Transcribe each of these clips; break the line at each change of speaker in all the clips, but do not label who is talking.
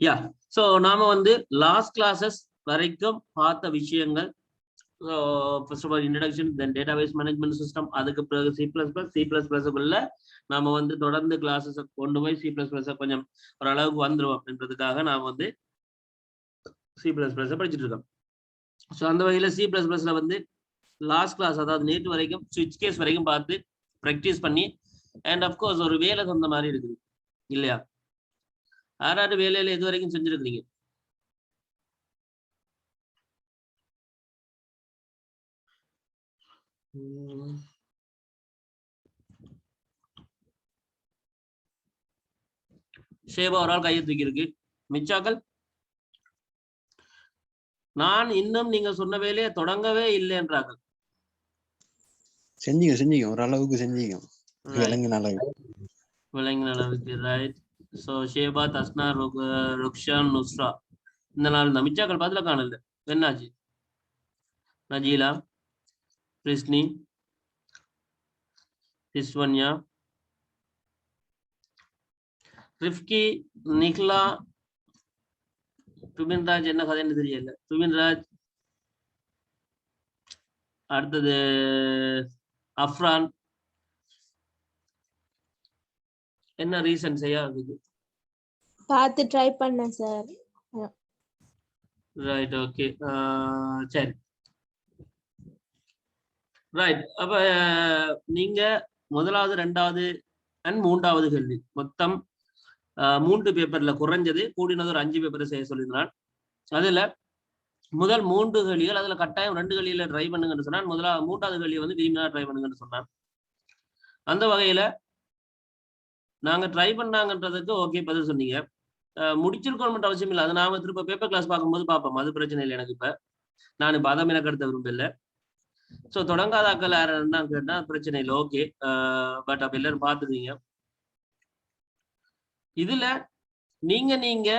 Yeah so நாம வந்து last classes வரைக்கும் பார்த்த விஷயங்கள். First of all introduction, then database management system, அதுக்கு பிறகு சி++க்குள்ள நாம வந்து தொடர்ந்து கிளாஸஸ் கொண்டு போய் சி++ கொஞ்சம் ஓரளவுக்கு வந்துடும் அப்படின்றதுக்காக நாம வந்து சி++ படிச்சுட்டு இருக்கோம். ஸோ அந்த வகையில் சி++ல வந்து லாஸ்ட் கிளாஸ், அதாவது நேற்று வரைக்கும் ஸ்விட்ச் கேஸ் வரைக்கும் பார்த்து ப்ராக்டிஸ் பண்ணி அண்ட் அஃப்கோர்ஸ் ஒரு வேலை தந்த மாதிரி இருக்குது இல்லையா? யாராவது வேலையில எது வரைக்கும் செஞ்சிருக்கிறீங்க? ஷேபா ஒரு ஆள் கையை தூக்கி இருக்கு. மிச்சாக்கள் நான் இன்னும் நீங்க சொன்ன வேலையை தொடங்கவே இல்லை என்றார்கள்.
செஞ்சீங்க ஓரளவுக்கு செஞ்சீங்க, விளங்கின
அளவுக்கு. ரைட். ஸோ ஷேபா, தஸ்னா, ருக்ஷான், நுஸ்ரா, இந்த நாள் தான். மிச்சாக்கள் பதில காணல. என்னாச்சு? நஜீலா, கிருஷ்ணி, திஸ்வன்யா, ரிஃப்கி, நிக்லா, துபின்ராஜ் என்ன கதைன்னு தெரியல. துபின்ராஜ், அடுத்தது அஃப்ரான். என்ன ரீசன் செய்யாது?
பார்த்து ட்ரை பண்ணேன் சார்.
ரைட், ஓகே, சரி, ரைட். அப்ப நீங்க முதலாவது, ரெண்டாவது அண்ட் மூன்றாவது கேள்வி மொத்தம் 3 பேப்பர்ல குறைஞ்சது கூடினது ஒரு 5 பேப்பரை செய்ய சொல்லியிருந்தான். அதுல முதல் 3 கேள்விகள், அதுல கட்டாயம் 2 கேள்வியில ட்ரை பண்ணுங்கன்னு சொன்னான். மூன்றாவது கேள்வியை வந்து விரும்பினா ட்ரை பண்ணுங்கன்னு சொன்னான். அந்த வகையில நாங்க ட்ரை பண்ணாங்கன்றதுக்கு ஓகே பதில் சொன்னீங்க. முடிச்சிருக்கோம் அவசியம் இல்லை. அது நாம திரும்ப பேப்பர் கிளாஸ் பார்க்கும்போது பார்ப்போம். அது பிரச்சனை இல்லை எனக்கு. இப்ப நான் இப்ப அதை மெனக்கெடுத்த விரும்பல. ஸோ தொடங்காதாக்கள் யாருன்னா கேட்டா பிரச்சனை இல்லை, ஓகே. பட் அப்ப எல்லாரும் பார்த்துக்கீங்க. இதுல நீங்க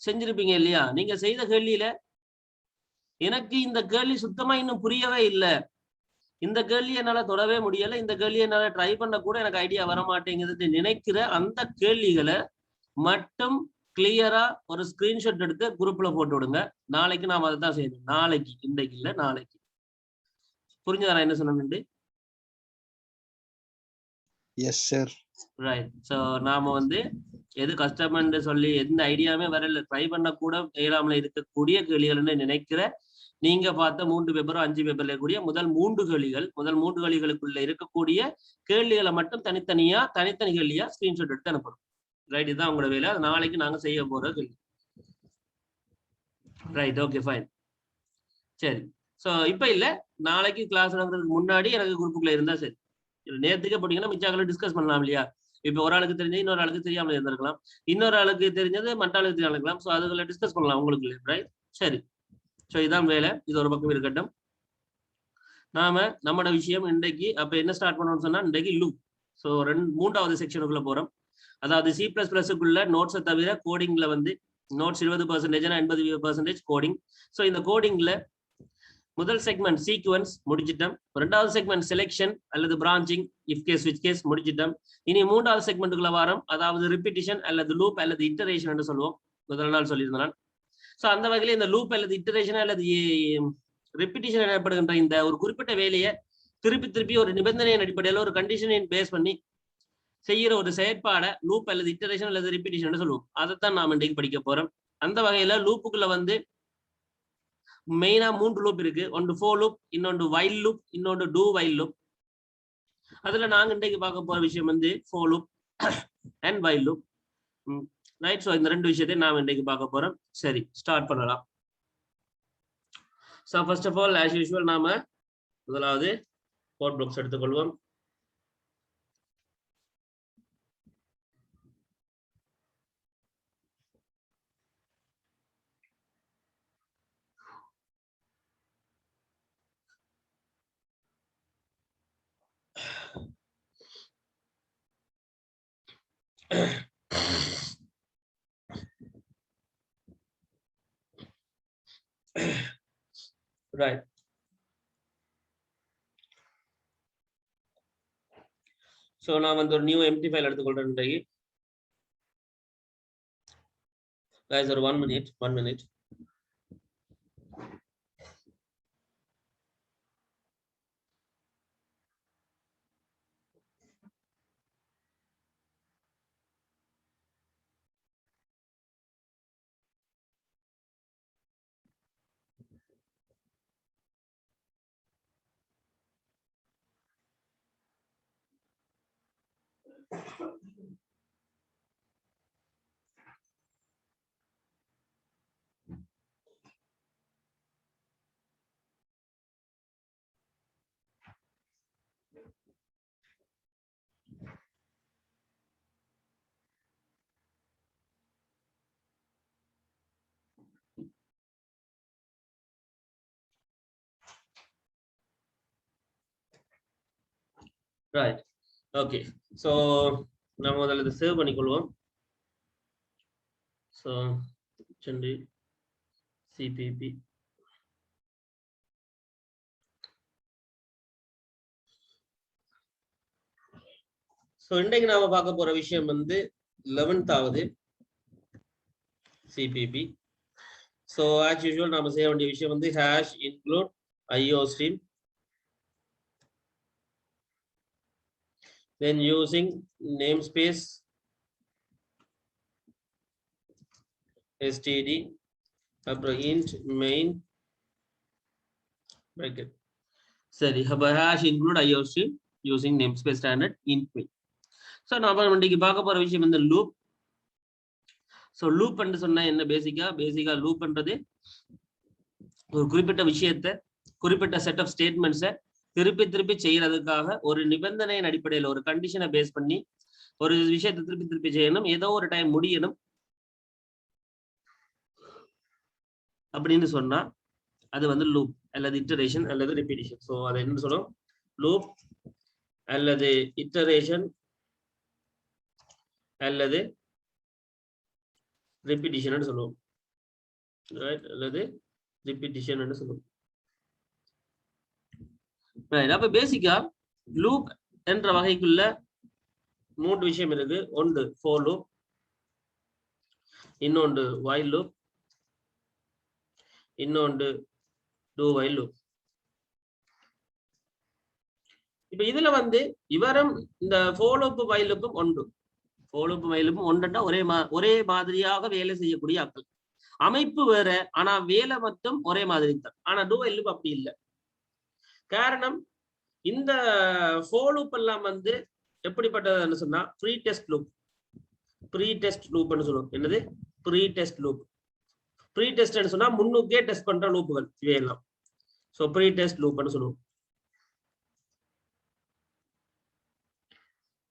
செஞ்சிருப்பீங்க இல்லையா? நீங்க செய்த கேள்வியில எனக்கு இந்த கேள்வி சுத்தமா இன்னும் புரியவே இல்லை, இந்த கேள்வி என்னால தொடவே முடியல, இந்த கேள்வி என்னால ட்ரை பண்ண கூட எனக்கு ஐடியா வர மாட்டேங்குது நினைக்கிற அந்த கேள்விகளை மட்டும் கிளியரா ஒரு ஸ்கிரீன்ஷாட் எடுத்து குரூப்ல போட்டு விடுங்க. நாளைக்கு நாம அதை தான் செய்யணும். நாளைக்கு, இன்றைக்கு இல்ல, நாளைக்கு. புரிஞ்சதா நான் என்ன சொன்னேன்?
Yes sir.
ரைட். ஸோ நாம வந்து எது கஷ்டம்னு சொல்லி எந்த ஐடியாவே வரல, ட்ரை பண்ண கூட இயலாமல் இருக்கக்கூடிய கேள்விகள்னு நினைக்கிற நீங்க பார்த்த 3 பேப்பரோ 5 பேப்பர்ல இருக்கக்கூடிய முதல் 3 கேள்விகளுக்குள்ள இருக்கக்கூடிய கேள்விகளை மட்டும் தனித்தனி கேள்வியா ஸ்கிரீன்ஷாட் எடுத்து அனுப்பணும். ரைட், இதுதான் உங்களோட வேலை. அது நாளைக்கு நாங்க செய்ய போற கேள்வி. ரைட், ஓகே, ஃபைன், சரி. ஸோ இப்ப இல்ல, நாளைக்கு கிளாஸ் நடக்கிறதுக்கு முன்னாடி எனக்கு குரூப்புக்குள்ள இருந்தா சரி. நேரத்துக்கே போட்டீங்கன்னா மிச்சாக்களை டிஸ்கஸ் பண்ணலாம் இல்லையா? இப்ப ஒரு ஆளுக்கு தெரிஞ்சது இன்னொரு ஆளுக்கு தெரியாமல் இருந்திருக்கலாம், இன்னொரு ஆளுக்கு தெரிஞ்சது மற்ற ஆளுக்கு தெரியாமல். ஸோ அதுகளை டிஸ்கஸ் பண்ணலாம் உங்களுக்கு. ரைட், சரி. ஸோ இதான் வேலை. இது ஒரு பக்கம் இருக்கட்டும். நாம நம்மளோட விஷயம் இன்றைக்கு அப்ப என்ன ஸ்டார்ட் பண்ணணும்னு சொன்னா, இன்றைக்கு லூப். ஸோ 3வது செக்ஷனுக்குள்ள போறோம். அதாவது C++க்குள்ள நோட்ஸை தவிர கோடிங்ல வந்து நோட்ஸ் 20% 80% கோடிங். ஸோ இந்த கோடிங்ல முதல் செக்மெண்ட் சீக்வன்ஸ் முடிச்சிட்டோம். 2வது செக்மெண்ட் செலெக்ஷன் அல்லது பிரான்ச்சிங், இஃப் கேஸ், ஸ்விட்ச் கேஸ் முடிச்சிட்டோம். இனி 3வது செக்மெண்ட்டுக்குள்ள வாரம், அதாவது ரிப்பீட்டிஷன் அல்லது லூப் அல்லது இட்டரேஷன் என்று சொல்லுவோம். முதல் நாள் சொல்லியிருந்தான். ஸோ அந்த வகையில் இந்த லூப் அல்லது இட்டரேஷன் அல்லது ரிப்பீட்டிஷன் எனப்படுகின்ற இந்த ஒரு குறிப்பிட்ட வேலையை திருப்பி ஒரு நிபந்தனையின் அடிப்படையில் ஒரு கண்டிஷனை பேஸ் பண்ணி செய்யற ஒரு செயற்பாடை லூப் அல்லது இட்டரேஷன் அல்லது ரிப்பீட்டிஷன் சொல்லுவோம். அதைத்தான் நாம் இன்றைக்கு படிக்க போறோம். அந்த வகையில லூப்புக்குள்ள வந்து மெயினா 3 லூப் இருக்கு. ஒன்று ஃபோர் லூப், இன்னொன்று வைல் லூப், இன்னொன்று டூ வைல் லூப். அதுல நாங்க இன்றைக்கு பார்க்க போற விஷயம் வந்து four loop and while loop. Right. So இந்த 2 விஷயத்தை நாம் இன்றைக்கு பார்க்க போறோம். சரி, ஸ்டார்ட் பண்ணலாம். So first of all, as usual, நாம முதலாவது கோட் பிளாக்ஸ் எடுத்துக்கொள்வோம். ரைட். ஸோ நான் வந்து ஒரு நியூ எம்டி ஃபைல் எடுத்துக்கொள்றேன். இன்றைக்கு guys, or 1 minute, 1 minute. Right. Okay. So நம்ம முதல்ல இதை சேவ் பண்ணிக்கொள்வோம். So சென்று CPP. So இன்றைக்கு நாம பார்க்க போற விஷயம் வந்து 11th ஆவது CPP. So as usual நாம செய்ய வேண்டிய விஷயம் வந்து hash include IOStream. Then using namespace std அப்புறம் int main bracket. சரி, அப்ப hash include IOStream using namespace standard int main. So நாம இன்னைக்கு பார்க்க போற விஷயம் வந்து loop. So loop என்று சொன்னா என்ன? பேசிக்கா loop பண்றது ஒரு குறிப்பிட்ட விஷயத்தை, குறிப்பிட்ட செட் ஆஃப் ஸ்டேட்மெண்ட்ஸை திருப்பி செய்யறதுக்காக ஒரு நிபந்தனையின் அடிப்படையில் ஒரு கண்டிஷனை பேஸ் பண்ணி ஒரு விஷயத்தை திருப்பி செய்யணும், ஏதோ ஒரு டைம் முடியணும் அப்படின்னு சொன்னா அது வந்து லூப் அல்லது இட்டரேஷன் அல்லது ரிப்பீட்டிஷன். ஸோ அதை என்ன சொல்லும்? லூப் அல்லது இட்டரேஷன் அல்லது ரிப்பீட்டிஷன் சொல்லுவோம். ரைட், அல்லது ரிப்பீட்டிஷன் சொல்லுவோம். அப்ப பேசிக்கா லூப் என்ற வகைக்குள்ள 3 விஷயம் இருக்கு. ஒன்று for loop, இன்னொன்று while loop, இன்னொன்று do while loop. இப்ப இதுல வந்து இவரும் இந்த for loop while loop ஒன்று, for loop while loop ஒன்றா ஒரே மாதிரியாக வேலை செய்யக்கூடிய ஆட்கள். அமைப்பு வேற, ஆனா வேலை மட்டும் ஒரே மாதிரி தான். ஆனா do while loop அப்படி இல்லை. காரணம், இந்த for loop எல்லாம் வந்து எப்படிப்பட்டதுன்னு சொன்னா ப்ரீ டெஸ்ட் லூப். சொல்லுவோம். என்னது? Pre test loop. ப்ரீ டெஸ்ட்னு சொன்னா முன்னுக்கே டெஸ்ட் பண்ற லூப்புகள் இவையெல்லாம். சோ ப்ரீ டெஸ்ட் லூப்னு சொல்லுவோம்.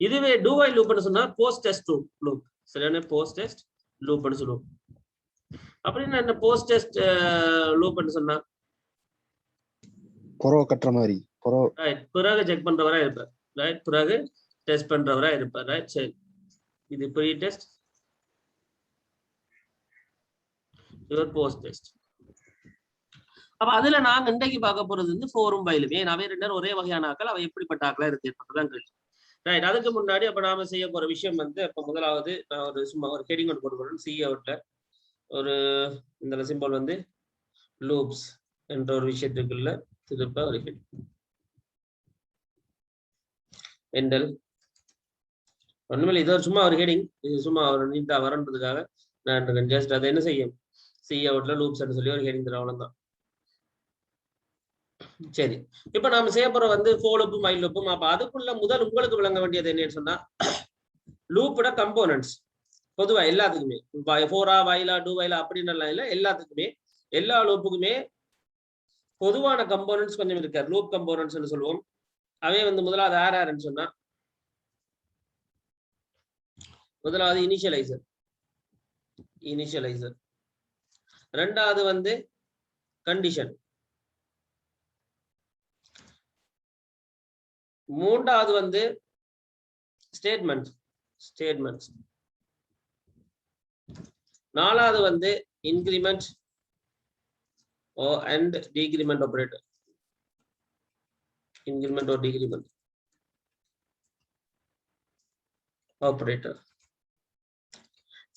இதுவே do while loopனு சொன்னா போஸ்ட் டெஸ்ட் லூப். சரியான? போஸ்ட் டெஸ்ட் லூப்னு சொல்லுவோம். அப்படின்னா என்ன போஸ்ட் டெஸ்ட் லூப்னு சொன்னா?
புறோ கட்டுற மாதிரி,
பிறகு செக் பண்றவரா இருப்பார். ரைட், பிறகு டெஸ்ட் பண்றவரா இருப்பார். ரைட், சரி. இது pre test, your post test. அப்ப அதுல நாங்க இன்றைக்கு பார்க்க போறது வந்து ஃபோரும் பைலும். ஏன் அவை ரெண்டு ஒரே வகையான ஆக்கள், அவை எப்படிப்பட்ட ஆக்களா இருக்குதான் கேள்வி. ரைட், அதுக்கு முன்னாடி அப்ப நாம செய்ய போற விஷயம் வந்து, அப்ப முதலாவது நான் ஒரு சும்மா ஒரு ஹெடிங் ஒன்று போட்டுக்கிறேன். சி அவுட்ல ஒரு இந்த சிம்பிள் வந்து லூப்ஸ் என்ற ஒரு விஷயத்துக்குள்ள திருப்ப ஒரு ஹெட் எண்டல் ஒண்ணுமே. இது சும்மா ஒரு ஹெடிங், இது சும்மா ஒரு நீட்டா வரன்றதுக்காக நான் ஜஸ்ட் அதை என்ன செய்யும், சி அவுட்ல லூப்ஸ் சொல்லி ஒரு ஹெடிங் தர, அவ்வளவுதான். சரி, இப்ப நாம செய்ய போற வந்து for loop while loop. அப்ப அதுக்குள்ள முதல் உங்களுக்கு விளங்க வேண்டியது என்னன்னு சொன்னா லூப்போட கம்போனன்ட்ஸ். பொதுவா எல்லாத்துக்குமே ஃபோரா while do while அப்படின்னு இல்ல, எல்லாத்துக்குமே எல்லா லூப்புக்குமே பொதுவான கம்போனன்ட்ஸ் கொஞ்சம் இருக்காரு. லூப் கம்போனன்ட்ஸ் சொல்லுவோம். அவை வந்து முதலாவது யாருன்னு சொன்னா, முதலாவது இனிஷியலைசர், ரெண்டாவது வந்து கண்டிஷன், மூன்றாவது வந்து ஸ்டேட்மெண்ட்ஸ், நாலாவது வந்து increment and decrement operator, increment or decrement operator.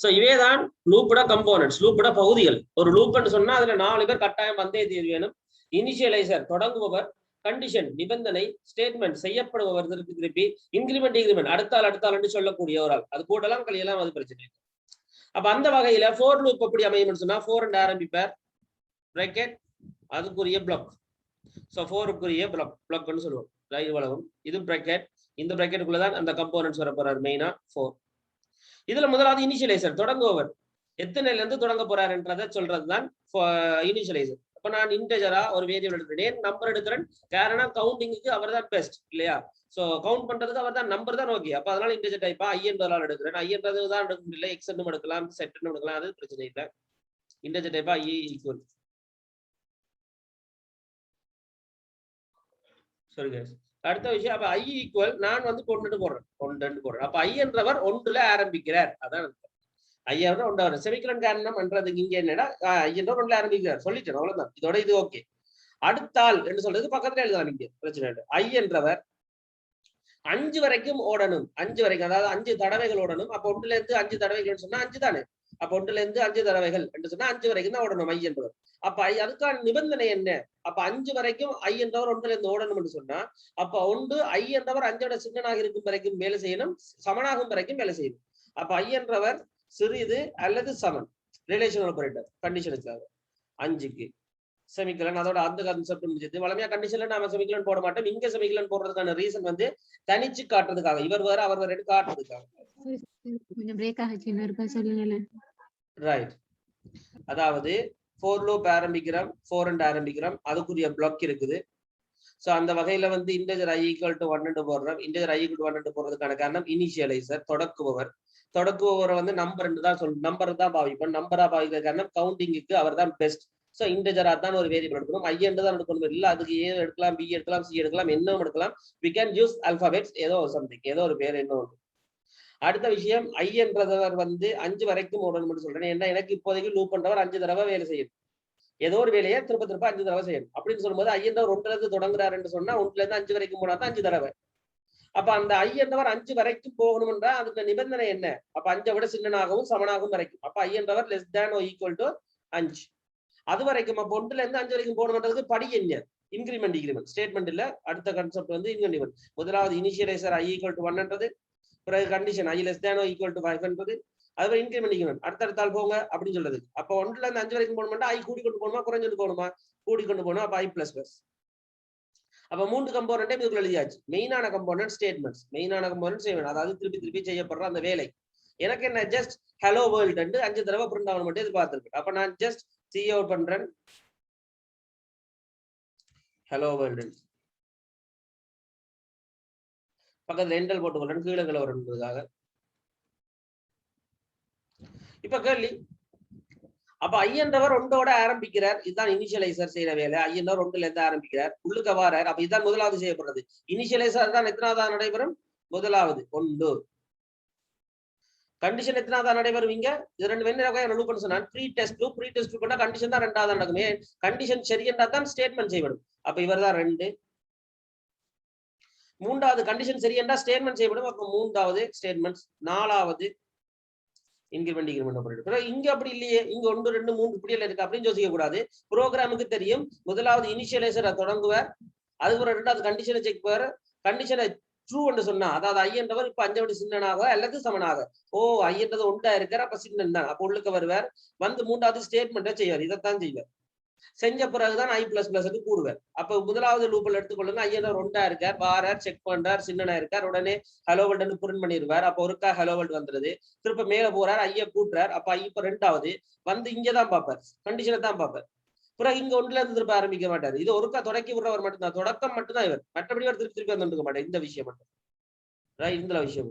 So இவைதான் லூப்போட கம்போனன்ட்ஸ், லூப்போட பகுதிகள். ஒரு லூப்னு சொன்னா அதுல 4 பேர் கட்டாயம் வந்தே தீர்வு வேணும். இனிஷியலைசர் தொடங்குபவர், கண்டிஷன் நிபந்தனை, ஸ்டேட்மெண்ட் செய்யப்படுபவர் திருப்பி, இன்கிரிமெண்ட் டிகிரிமெண்ட் அடுத்தால் சொல்லக்கூடிய ஒரு ஆள். அது கூடலாம் கழியலாம், அது பிரச்சனை இல்லை. அப்ப அந்த வகையில ஃபோர் லூப் எப்படி அமையும்னு சொன்னா 4 and ஆரம்பிப்பார், பிராக்கெட் அதுக்குரிய பிளாக். சோ 4க்குரிய பிளாக்னு சொல்லுவோம். இவ்வளவும் இது பிராக்கெட், இந்த பிராக்கெட்டுக்குள்ளதான் அந்த கம்போனன்ட்ஸ் வர போறாரு மெயினா 4. இதுல முதலாவது இனிஷியலைசர் தொடங்குபவர் எத்தனைல இருந்து தொடங்க போறாருன்றதை சொல்றதுதான் இனிஷியலைசர். அப்ப நான் இன்டெஜரா ஒரு வேரியபிள் எடுக்கிறேன், நம்பர் எடுக்கிறேன். காரணம் கவுண்டிங்க்கு அவர் தான் பெஸ்ட் இல்லையா? சோ கவுண்ட் பண்றதுக்கு அவர் தான் நம்பர் தான் ஓகே. அப்ப அதனால இன்டெஜர் டைப்பா ஐ என்றதால் எடுக்கிறேன். ஐ என்றது தான் எடுக்க முடியல, எக்ஸ் எடுக்கலாம், செட் எடுக்கலாம், அது பிரச்சனை இல்லை. இன்டெஜர் டைப்பா ஐ ஈக்குவல். சரி guys, அடுத்த விஷயம். அப்ப ஐ ஈக்குவல் நான் வந்து கொண்டுட்டு போடுறேன். அப்ப ஐ என்றவர் ஒன்றுல ஆரம்பிக்கிறார். அதான் ஐயா ஒன்றாவது செமிக்கலன் காரணம் என்றதுக்கு இங்க என்னடா ஐ என்ற ஒன்றுல ஆரம்பிக்கிறார் சொல்லிட்டேன், அவ்வளவுதான். இதோட இது ஓகே. அடுத்தால் என்று சொல்றது பக்கத்துல எழுதலாம், இங்க பிரச்சனை இல்லை. ஐ என்றவர் 5 வரைக்கும் ஓடணும். 5 வரைக்கும், அதாவது 5 தடவைகள் ஓடணும். அப்ப 1ல இருந்து 5 தடவைகள் சொன்னா 5 தானே. அப்ப 1ல இருந்து 5 தடவைகள் என்று சொன்னா 5 வரைக்கும் தான் ஓடணும் ஐ என்றவர். அப்ப அதுக்கான நிபந்தனை என்ன? அப்ப 5 வரைக்கும் ஐ என்றவர் 1ல இருந்து ஓடணும்னு சொன்னா, அப்ப 1 ஐ என்றவர் 5ஓட சின்னனாக இருக்கும் வரைக்கும் வேலை செய்யணும், சமனாகும் வரைக்கும் வேலை செய்யணும். அப்ப ஐ என்றவர் சிறிது அல்லது சமன், ரிலேஷன் ஆபரேட்டர் கண்டிஷனுக்காக 5க்கு செமிக்கலன். அதோட அந்த கான்செப்ட் முடிஞ்சது. வளமையா கண்டிஷன்ல நாம செமிக்கலன் போட மாட்டோம். இங்க செமிக்கலன் போடுறதுக்கான ரீசன் வந்து தனிச்சு காட்டுறதுக்காக, இவர் வேற அவர் வேற காட்டுறதுக்காக.
கொஞ்சம் பிரேக் ஆகிச்சு, இன்னொருக்கா சொல்லுங்க. ரைட்,
அதாவது 4 லூப் ஆரம்பிக்கிறோம், 4 and ஆரம்பிக்கிறோம், அதுக்குரிய பிளாக் இருக்குது. சோ அந்த வகையில வந்து இன்டெஜர் i = 1 போடுறோம். இன்டெஜர் i = 1 போடுறதுக்கான காரணம் இனிஷியலைசர் தொடக்குபவர் வந்து நம்பர் தான் பாவிப்போம். நம்பரா பாவிக்கிற காரணம் கவுண்டிங்க்கு அவர் தான் பெஸ்ட். சோ இன்டெஜரா தான் ஒரு வேரியபிள் எடுக்கணும். ஐ என்று தான் எடுக்கணும், இல்ல அதுக்கு ஏ எடுக்கலாம், பி எடுக்கலாம், சி எடுக்கலாம், என்னவும் எடுக்கலாம். we can use alphabets, ஏதோ சம்திங், ஏதோ ஒரு பேர் என்ன ஒன்று. அடுத்த விஷயம், ஐ என்றவர் வந்து 5 வரைக்கும் ஓடணும்னு சொல்றேன். ஏன்னா எனக்கு இப்போதைக்கு லூப் பண்றவர் 5 தடவை வேலை செய்யணும். ஏதோ ஒரு வேலையை திருப்ப 5 தடவை செய்யணும். அப்படின்னு சொல்லும்போது ஐ என்றவர் 1ல இருந்து தொடங்குறாருன்னு சொன்னா 1ல இருந்து 5 வரைக்கும் போனா தான் 5 தடவை. அப்ப அந்த ஐ என்றவர் 5 வரைக்கும் போகணும்ன்றா அதுக்கு நிபந்தனை என்ன? அப்ப 5ஐ விட சின்னனாகவும் சமனாகவும் வரைக்கும். அப்ப ஐ என்றவர் <= 5. அது வரைக்கும். அப்ப 1ல இருந்து 5 வரைக்கும் போகணும்ன்றதுக்கு படி என்ன? இன்கிரிமெண்ட் டிகிரிமெண்ட் ஸ்டேட்மெண்ட் இல்ல. அடுத்த கான்செப்ட் வந்து இன்கிரிமெண்ட். முதலாவது இனிஷியலைசர் i = 1 என்றது, பிறகு கண்டிஷன் i <= 5 என்பது, அதுவே இன்கிரிமெண்ட் டிகிரிமெண்ட் அடுத்தடுத்தால் போங்க அப்படின்னு சொல்றது. அப்ப 1ல இருந்து 5 வரைக்கும் போகணும்னா ஐ கூடி கொண்டு போகணுமா, குறைஞ்சு போகணுமா? கூடி கொண்டு போகணும். அப்ப i++. அப்ப 3 கம்போனன்ட்டே இதுக்குள்ள எழுதியாச்சு. மெயினான கம்போனன்ட் ஸ்டேட்மெண்ட்ஸ், மெயினான கம்போனன்ட் செய்யணும். அதாவது திருப்பி செய்யப்படுற அந்த வேலை. எனக்கு என்ன, ஜஸ்ட் ஹலோ வேர்ல்ட் 5 தடவை பிரிண்ட் ஆகணும் மட்டும் எதிர்பார்த்திருக்கு. அப்ப நான் ஜஸ்ட் சி அவுட் பண்றேன், ஹலோ வேர்ல்ட், பக்கத்துல எண்டல் போட்டுக்கொள்றேன், கீழே வருவதற்காக. இப்ப கேள்வி, அப்ப ஐ என்றவர் 1ஓட ஆரம்பிக்கிறார். இதுதான் இனிஷியலைசர் செய்யற வேலை. ஐ என்றவர் 1ல இருந்து ஆரம்பிக்கிறார், உள்ளுக்க வாரார். அப்ப இதுதான் முதலாவது செய்யப்படுறது. இனிஷியலைசர் தான் எத்தனாவது நடைபெறும்? முதலாவது 1. கண்டிஷன் எத்தனாவது நடைபெறும்? இங்க இது 2 வெவ்வேறு லூப் பண்ண சொன்னா ப்ரீ டெஸ்ட் லூப் பண்ணா கண்டிஷன் தான் 2வது நடக்குமே. கண்டிஷன் சரியென்றா தான் ஸ்டேட்மெண்ட் செய்யப்படும். அப்ப இவர் தான் 2. 3வது கண்டிஷன் சரியென்றா ஸ்டேட்மெண்ட் செய்யப்படும். அப்ப 3வது ஸ்டேட்மெண்ட். 4வது இன்கிரிமெண்ட் டிகிரிமெண்ட் ஆபரேட்டர். இங்க அப்படி இல்லையே, இங்க 1 2 3 இப்படியெல்லாம் இருக்கு அப்படின்னு யோசிக்க கூடாது. ப்ரோக்ராமுக்கு தெரியும், முதலாவது இனிஷியலைசரை தொடங்குவார், அதுக்கு 2வது கண்டிஷனை செக் பண்ணுவார். கண்டிஷனை ட்ரூ என்று சொன்னா, அதாவது ஐ என்றவர் இப்ப 5 விட சின்னனாக அல்லது சமனாக, ஐ என்றது 1 இருக்கார், அப்ப சின்னன் தான், அப்ப உள்ளுக்க வருவார். வந்து 3வது ஸ்டேட்மெண்ட்டை செய்வார். இதைத்தான் செய்வார். செஞ்ச பிறகுதான் i++ கூடுவார். அப்ப முதலாவது லூப்ல எடுத்துக்கொள்ளுங்க. ஐ என்றவர் 1 இருக்கார், வாரார், செக் பண்றார், சின்னனா இருக்கார், உடனே ஹலோ வேர்ல்ட் பிரிண்ட் பண்ணிடுவார். அப்ப ஒருக்கா ஹலோ வேர்ல்ட் வந்துருது. திருப்ப மேல போறார், ஐய கூட்டுறார். அப்ப ஐ இப்ப 2வது வந்து இங்கதான் பார்ப்பார், கண்டிஷனை தான் பார்ப்பார். பிறகு இங்க 1ல இருந்து திருப்ப ஆரம்பிக்க மாட்டாரு. இது ஒருக்கா தொடக்கி விடுறவர் மட்டும்தான், தொடக்கம் மட்டும்தான் இவர். மற்றபடி அவர் திருப்பி வந்துருக்க மாட்டார். இந்த விஷயம் மட்டும், இந்த விஷயம்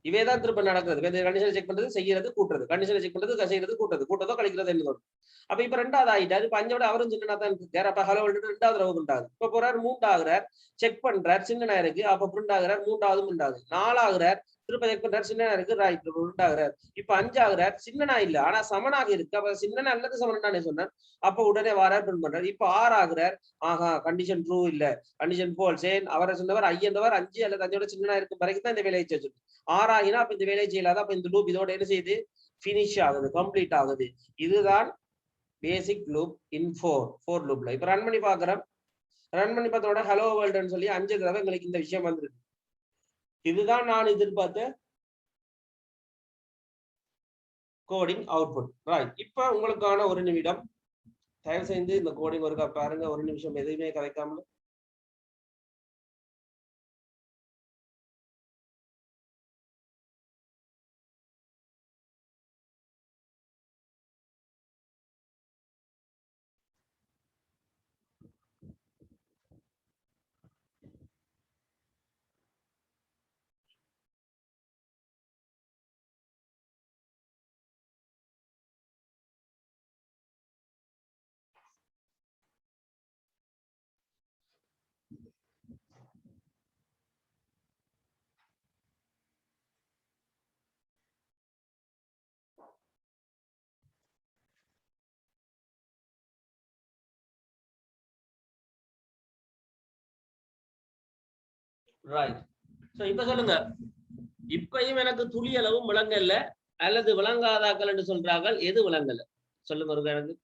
இவேதான் திருப்ப நடக்கிறது. கண்டிஷனை செக் பண்றது, செய்யறது, கூட்டுறது, கண்டிஷனை செக் பண்றது, செய்யறது, கூட்டதோ கழிக்கிறது என்ன. அப்ப இப்ப 2வது ஆயிட்டாரு. இப்ப 5 விட அவரும் சின்னனா தான் இருக்காரு. அப்ப ஹலோ வேர்ல்ட் 2வது ரவுண்ட் உண்டாகுது. இப்ப போறாரு, 3 ஆகுறார், செக் பண்றார், சின்னனா இருக்கு, அப்ப பிரிண்ட் ஆகுறார். 3வது பிரிண்ட் ஆகுது. 4 ஆகுறார், திருப்ப செக் பண்றாரு, சின்னனா இருக்கு, ரைட் பிரிண்ட் ஆகுறார். இப்ப 5 ஆகுறார், சின்னனா இல்ல, ஆனா சமனாக இருக்கு. அப்ப சின்னனா அல்லது சமனானே சொன்னார். அப்ப உடனே வாரார், பிரிண்ட் பண்றாரு. இப்ப 6 ஆகுறார், கண்டிஷன் ட்ரூ இல்ல, கண்டிஷன் ஃபால்ஸ். அவரை சொன்னவர் ஐ என்றவர் 5 அல்லது 5ஓட சின்னனா இருக்கும் வரைக்கும் தான் இந்த வேலையை செஞ்சு. 6 ஆகினா அப்ப இந்த வேலையை செய்யலாத. அப்ப இந்த லூப் இதோட என்ன செய்யுது? ஃபினிஷ் ஆகுது, கம்ப்ளீட் ஆகுது. இதுதான் பேசிக் லூப் இன் ஃபோர் லூப்ல. இப்ப ரன் பண்ணி பாக்குறேன். ரன் பண்ணி பார்த்தோட ஹலோ வேர்ல்டுன்னு சொல்லி 5 தடவை எங்களுக்கு இந்த விஷயம் வந்துருக்கு. இதுதான் நான் எதிர்பார்த்த கோடிங் அவுட்புட். ரைட். இப்ப உங்களுக்கான ஒரு நிமிடம். தயவு செய்து இந்த கோடிங் ஒருக்கா பாருங்க. ஒரு நிமிஷம் எதுவுமே கலைக்காமல. ரைட். சோ இப்ப சொல்லுங்க. இப்பயும் எனக்கு துளி அளவும் விளங்கல அல்லது விளங்காதாக்கள் என்று சொல்றார்கள். எது விளங்கல சொல்லுங்க ஒரு எனக்கு.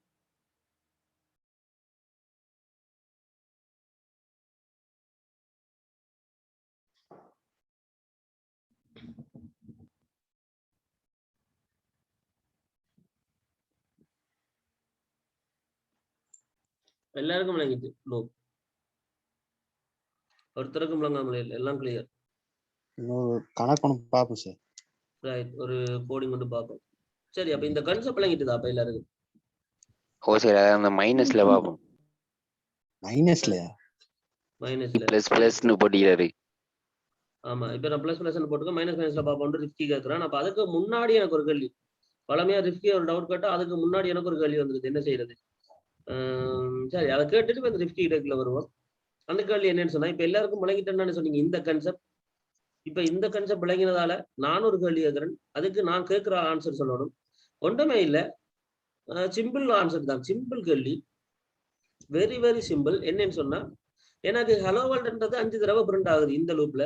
எல்லாருக்கும் விளங்கிட்டு லூப். ஒருத்தருக்கும் விளங்க முடியல. எல்லாம் கிளியர்.
இன்னொரு கணக்கு பார்ப்போம் சார்.
ரைட். ஒரு கோடிங் மட்டும் பார்ப்போம். சரி, அப்ப இந்த கான்செப்ட் விளங்கிட்டுதா அப்ப எல்லாருக்கும்?
ஓ சரி, அந்த மைனஸ்ல பாப்போம்.
மைனஸ்லயா?
மைனஸ்ல
பிளஸ் பிளஸ்னு போட்டிக்கிறாரு.
ஆமா, இப்ப நான் பிளஸ் பிளஸ் போட்டுக்க மைனஸ் மைனஸ்ல பாப்போம்னு ரிஸ்கி கேட்கறேன். அப்ப அதுக்கு முன்னாடி எனக்கு ஒரு கேள்வி. பழமையா ரிஸ்கி ஒரு டவுட் கேட்டா அதுக்கு முன்னாடி எனக்கு ஒரு கேள்வி வந்துருது. என்ன செய்யறது? சரி, அதை கேட்டுட்டு இந்த ரிஸ்கி டெக்ல வருவோம். அந்த கேள்வி என்னன்னு சொன்னா, இப்ப எல்லாருக்கும் விளங்கிட்டேன்னு சொன்னீங்க இந்த கான்செப்ட். இப்ப இந்த கான்செப்ட் விளங்கினதால நான் ஒரு கேள்வி கேட்கிறேன். அதுக்கு நான் கேட்கிற ஆன்சர் சொல்லணும். ஒன்றுமே இல்லை, சிம்பிள் ஆன்சர் தான். சிம்பிள் கேள்வி, வெரி வெரி சிம்பிள். என்னன்னு சொன்னா, எனக்கு ஹலோ வேர்ல்டுன்றது 5 தடவை பிரிண்ட் ஆகுது இந்த லூப்ல.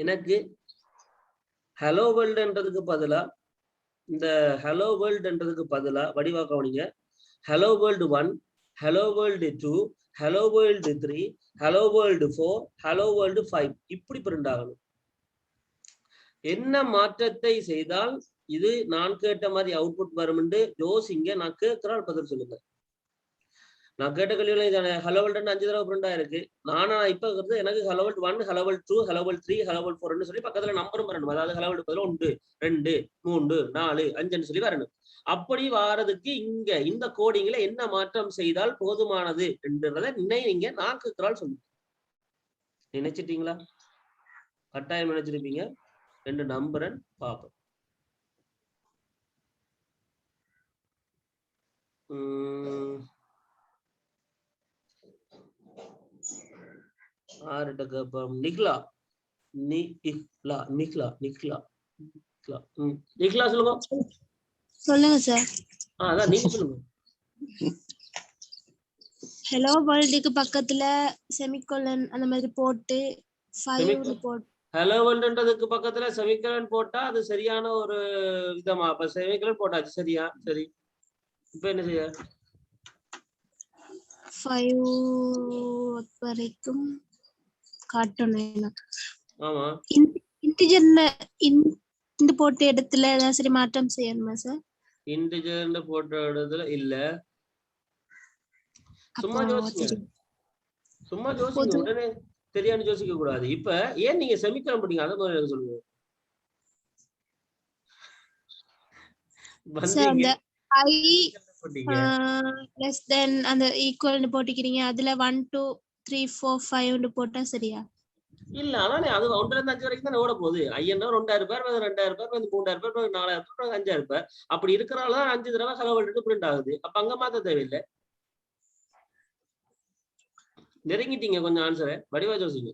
எனக்கு ஹலோ வேர்ல்டுன்றதுக்கு பதிலா இந்த ஹலோ வேர்ல்டுன்றதுக்கு பதிலா வடிவா கவனிங்க. Hello world 1, hello world 2, hello world 3, hello world 4, hello world 5 இப்படி பிரிண்ட் ஆகணும். என்ன மாற்றத்தை செய்தால் இது நான் கேட்ட மாதிரி அவுட்புட் வரும் என்று யோசிங்க. நான் கேட்கிறால் பதில் சொல்லுங்க. நான் கேட்ட கேள்வியில ஹலோ வேர்ல்டு 5 தடவை பிரிண்ட் ஆயிருக்கு. நானா இப்ப எனக்கு hello world 1, hello world 2, hello world 3, hello world 4 சொல்லி பக்கத்துல நம்பரும் வரணும். அதாவது ஹலோ வேர்ல்டு பதில் 1, 2, 3, 4, 5 சொல்லி வரணும். அப்படி வாரதுக்கு இங்க இந்த கோடிங்ல என்ன மாற்றம் செய்தால் போதுமானது என்றதை நீங்க நான் கேட்கிறால் சொல்லுங்க. நினைச்சிட்டீங்களா? கட்டாயம் நினைச்சிருப்பீங்க. 2 நம்புறேன், பார்ப்போம். நிக்லா சொல்லுங்க.
சொல்லுங்க சார்.
அதான் நீங்க சொல்லுங்க.
ஹலோ வேர்ல்டுக்கு பக்கத்துல செமிகோலன் அந்த மாதிரி போட்டு 5 போட்டு
ஹலோ வேர்ல்டுன்றதுக்கு பக்கத்துல செமிகோலன் போட்டா அது சரியான ஒரு விதமா? அப்ப செமிகோலன் போட்டாச்சு, சரியா? சரி, இப்ப என்ன செய்ய?
5 வரைக்கும் காட்டணும்.
ஆமா,
இன்டிஜர்ல இந்த போட்ட இடத்துல ஏதாவது சரி மாற்றம் செய்யணுமா சார்?
இன்டிஜர்ல போட்ட இடத்துல இல்ல. சும்மா யோசிங்க. உடனே தெரியாம யோசிக்க கூடாது. இப்ப ஏன் நீங்க செமிகோலன் போட்டீங்க? அதை மாதிரி சொல்லுங்க.
லெஸ் தென் அந்த ஈக்குவல்னு போட்டுக்கிறீங்க. அதுல 1 2 3 4 5 போட்டா சரியா?
இல்ல, அதானே அது 1 ல இருந்து 5 வரைக்கும் தானே ஓட போகுது. ஐயன்னா 2000 பேர், 2000 பேர், 3000 பேர், 4000 பேர், 5000 பேர் அப்படி இருக்கிறனால 5 தடவை ஹலோ வேர்ல்டு பிரிண்ட் ஆகுது. அப்ப அங்க மாத்த தேவையில்லை. நெருங்கிட்டீங்க கொஞ்சம் ஆன்சரை. வடிவா யோசிங்க.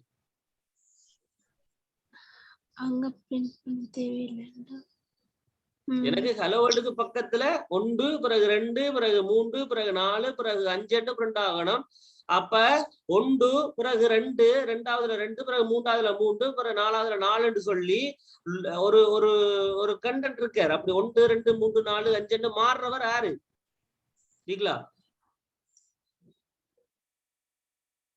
அங்க பிரிண்ட் பண்ண தேவையில்லை.
எனக்கு ஹலோ வேர்ல்டுக்கு பக்கத்துல 1, பிறகு 2, பிறகு 3, பிறகு 4, பிறகு 5 பிரிண்ட் ஆகணும். அப்ப 1 பிறகு 2 2வதுல 2 பிறகு 3வதுல 3 பிறகு 4வதுல 4 சொல்லி ஒரு ஒரு ஒரு கண்டென்ட் இருக்காரு. அப்படி 1 2 3 4 5 மாறுறவர் யாரு? சரிங்களா?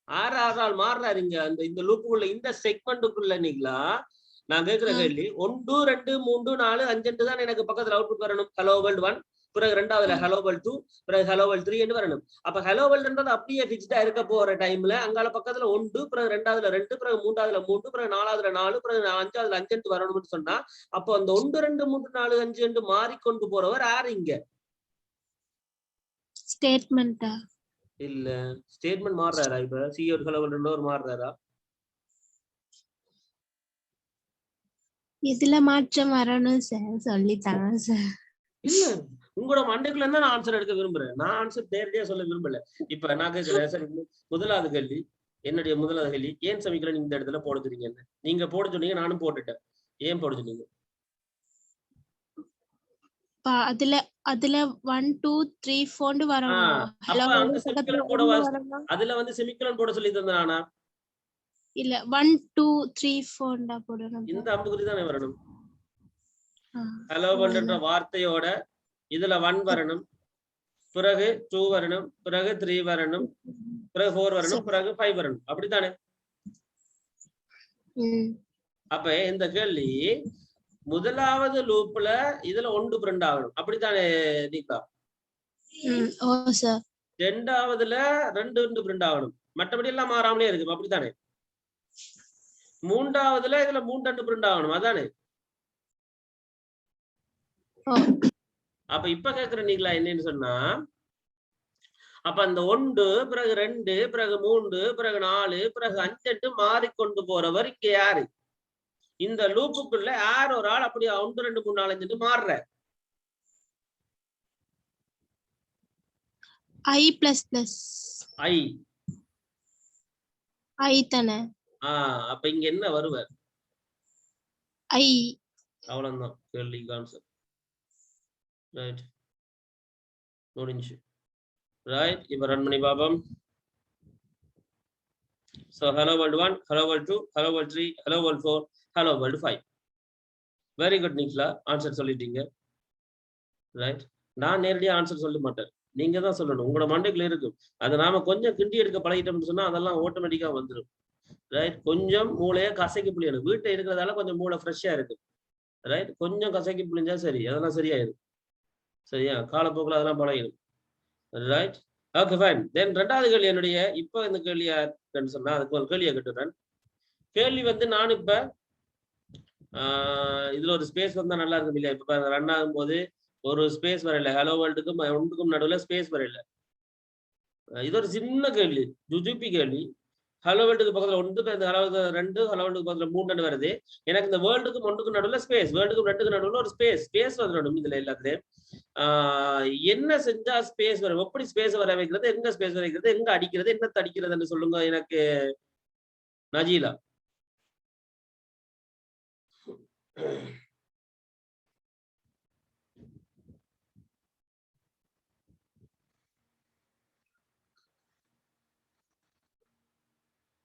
ஆறால் மாறுறாரு இங்க அந்த இந்த லூப்புக்குள்ள இந்த செக்மெண்ட்டுக்குள்ள நீங்களா. நான் கேட்கிற கேள்வி 1 2 3 4 5 தான் எனக்கு பக்கத்துல அவுட்புட் வரணும். ஹலோ வேர்ல்ட் 1 பிறகு 2வதுல ஹலோ வேர்ல்ட் 2 பிறகு ஹலோ வேர்ல்ட் 3 என்று வரணும். அப்ப ஹலோ வேர்ல்ட்ன்றது அப்படியே ஃபிக்ஸ்டா இருக்க போற டைம்ல அங்கால பக்கத்துல 1 பிறகு 2வதுல 2 பிறகு 3வதுல 3 பிறகு 4வதுல 4 பிறகு 5வதுல 5 வரணும்னு சொன்னா அப்போ அந்த 1 2 3 4 5 என்று மாறிக்கொண்டு போறவர் யாரு இங்க?
ஸ்டேட்மெண்டா?
இல்ல ஸ்டேட்மெண்ட் மாறுறாரா? இப்ப சிஓ ஹலோ வேர்ல்ட் ஒரு மாறுறாரா?
இதுல மாற்றம் வரணும் சார், சொல்லித்தாங்க சார்.
இல்ல உங்களோட மண்டைக்குள்ள இருந்தா நான் ஆன்சர் எடுக்க விரும்புறேன். நான் ஆன்சர் நேரடியா சொல்ல விரும்பல. இப்ப நான் கேட்கிறேன் சார், முதலாவது கேள்வி என்னுடைய முதலாவது கேள்வி, ஏன் செமிகோலன் இந்த இடத்துல போட சொன்னீங்க? நீங்க போட சொன்னீங்க, நானும் போட்டுட்டேன். ஏன் போட சொன்னீங்க?
அதுல அதுல 1 2 3 4 வரணும்.
அப்ப அந்த செமிகோலன் போட அதுல வந்து செமிகோலன் போட சொல்லி தந்தானா?
இல்ல 1 2 3 4 போடணும்.
இந்த அம்புக்குறி தானே வரணும். ஹலோ வேர்ல்ட்ன்ற வார்த்தையோட இதுல 1 வரணும், பிறகு 2 வரணும், பிறகு 3 வரணும், பிறகு 4 வரணும், பிறகு 5 வரணும். அப்படித்தானே? அப்ப இந்த கேள்வி முதலாவது லூப்ல இதுல 1 பிரிண்ட் ஆகணும். அப்படித்தானே தீபா? ரெண்டாவதுல 2 பிரிண்ட் ஆகணும். மற்றபடி எல்லாம் மாறாமலே இருக்கு. அப்படித்தானே? மூன்றாவதுல இதுல 3 பிரிண்ட் ஆகணும். அதானே? அப்ப இப்ப கேக்குற நீங்களா என்னன்னு சொன்னா, அப்ப அந்த 1 பிறகு 2 பிறகு 3 பிறகு 4 பிறகு 5 மாறிக்கொண்டு போறவர் இங்க யாரு? இந்த லூப்புக்குள்ள யார் ஒரு ஆள் அப்படி 1 2 3 4 5 மாறுற?
I plus plus
I
தானே?
அப்ப இங்க என்ன வருவார்?
I.
அவ்வளவுதான் கேள்வி ஆன்சர். ரைட், முடிஞ்சு. ரைட், இப்ப ரன் பண்ணி பாப்போம். So hello world 1, hello world 2, hello world 3, hello world 4, hello world 5. Very good Nikla, answer சொல்லிட்டீங்க. ரைட், நான் நேரடியா ஆன்சர் சொல்ல மாட்டேன், நீங்க தான் சொல்லணும். உங்களோட மண்டைக்குள்ள இருக்கும். அதை நாம கொஞ்சம் கிண்டி எடுக்க பழகிட்டோம்னு சொன்னா அதெல்லாம் ஆட்டோமேட்டிக்கா வந்துடும். ரைட், கொஞ்சம் மூளையை கசக்கி புளியணும். வீட்டை இருக்கிறதால கொஞ்சம் மூளை ஃப்ரெஷ்ஷா இருக்கு. ரைட், கொஞ்சம் கசக்கி புளிஞ்சா சரி, அதெல்லாம் சரியாயிடும். சரியா? காலப்போக்கில் அதெல்லாம் பழகிடும். Right, okay fine. தென் ரெண்டாவது கேள்வி என்னுடைய இப்போ இந்த கேள்வியா சொன்னா அதுக்கு ஒரு கேள்வியை கேட்டுறேன். கேள்வி வந்து நான் இப்ப இதுல ஒரு ஸ்பேஸ் வந்தா நல்லா இருக்கும் இல்லையா? இப்ப ரன் ஆகும் போது ஒரு ஸ்பேஸ் வரல, ஹலோ வேர்ல்டுக்கும் 1க்கும் நடுவில் ஸ்பேஸ் வரல. இது ஒரு சின்ன கேள்வி, ஜுஜுபி கேள்வி. ஹலோ வேர்ல்டுக்கு பக்கத்துல 1, ஹலோ 2, ஹலோ வேர்ல்டுக்கு பக்கத்துல 3 வருது. எனக்கு இந்த வேர்ல்டுக்கும் 1க்கும் நடுவில் ஸ்பேஸ், வேர்ல்டுக்கும் 2க்கும் நடுவில் ஒரு ஸ்பேஸ் வந்துடும். இதுல எல்லாத்துலயும் என்ன செஞ்சா ஸ்பேஸ் வரும்? எப்படி ஸ்பேஸ் வர வைக்கிறது? எங்க ஸ்பேஸ் வர வைக்கிறது? எங்க அடிக்கிறது? என்ன தடிக்கிறதுன்னு சொல்லுங்க எனக்கு நஜீலா.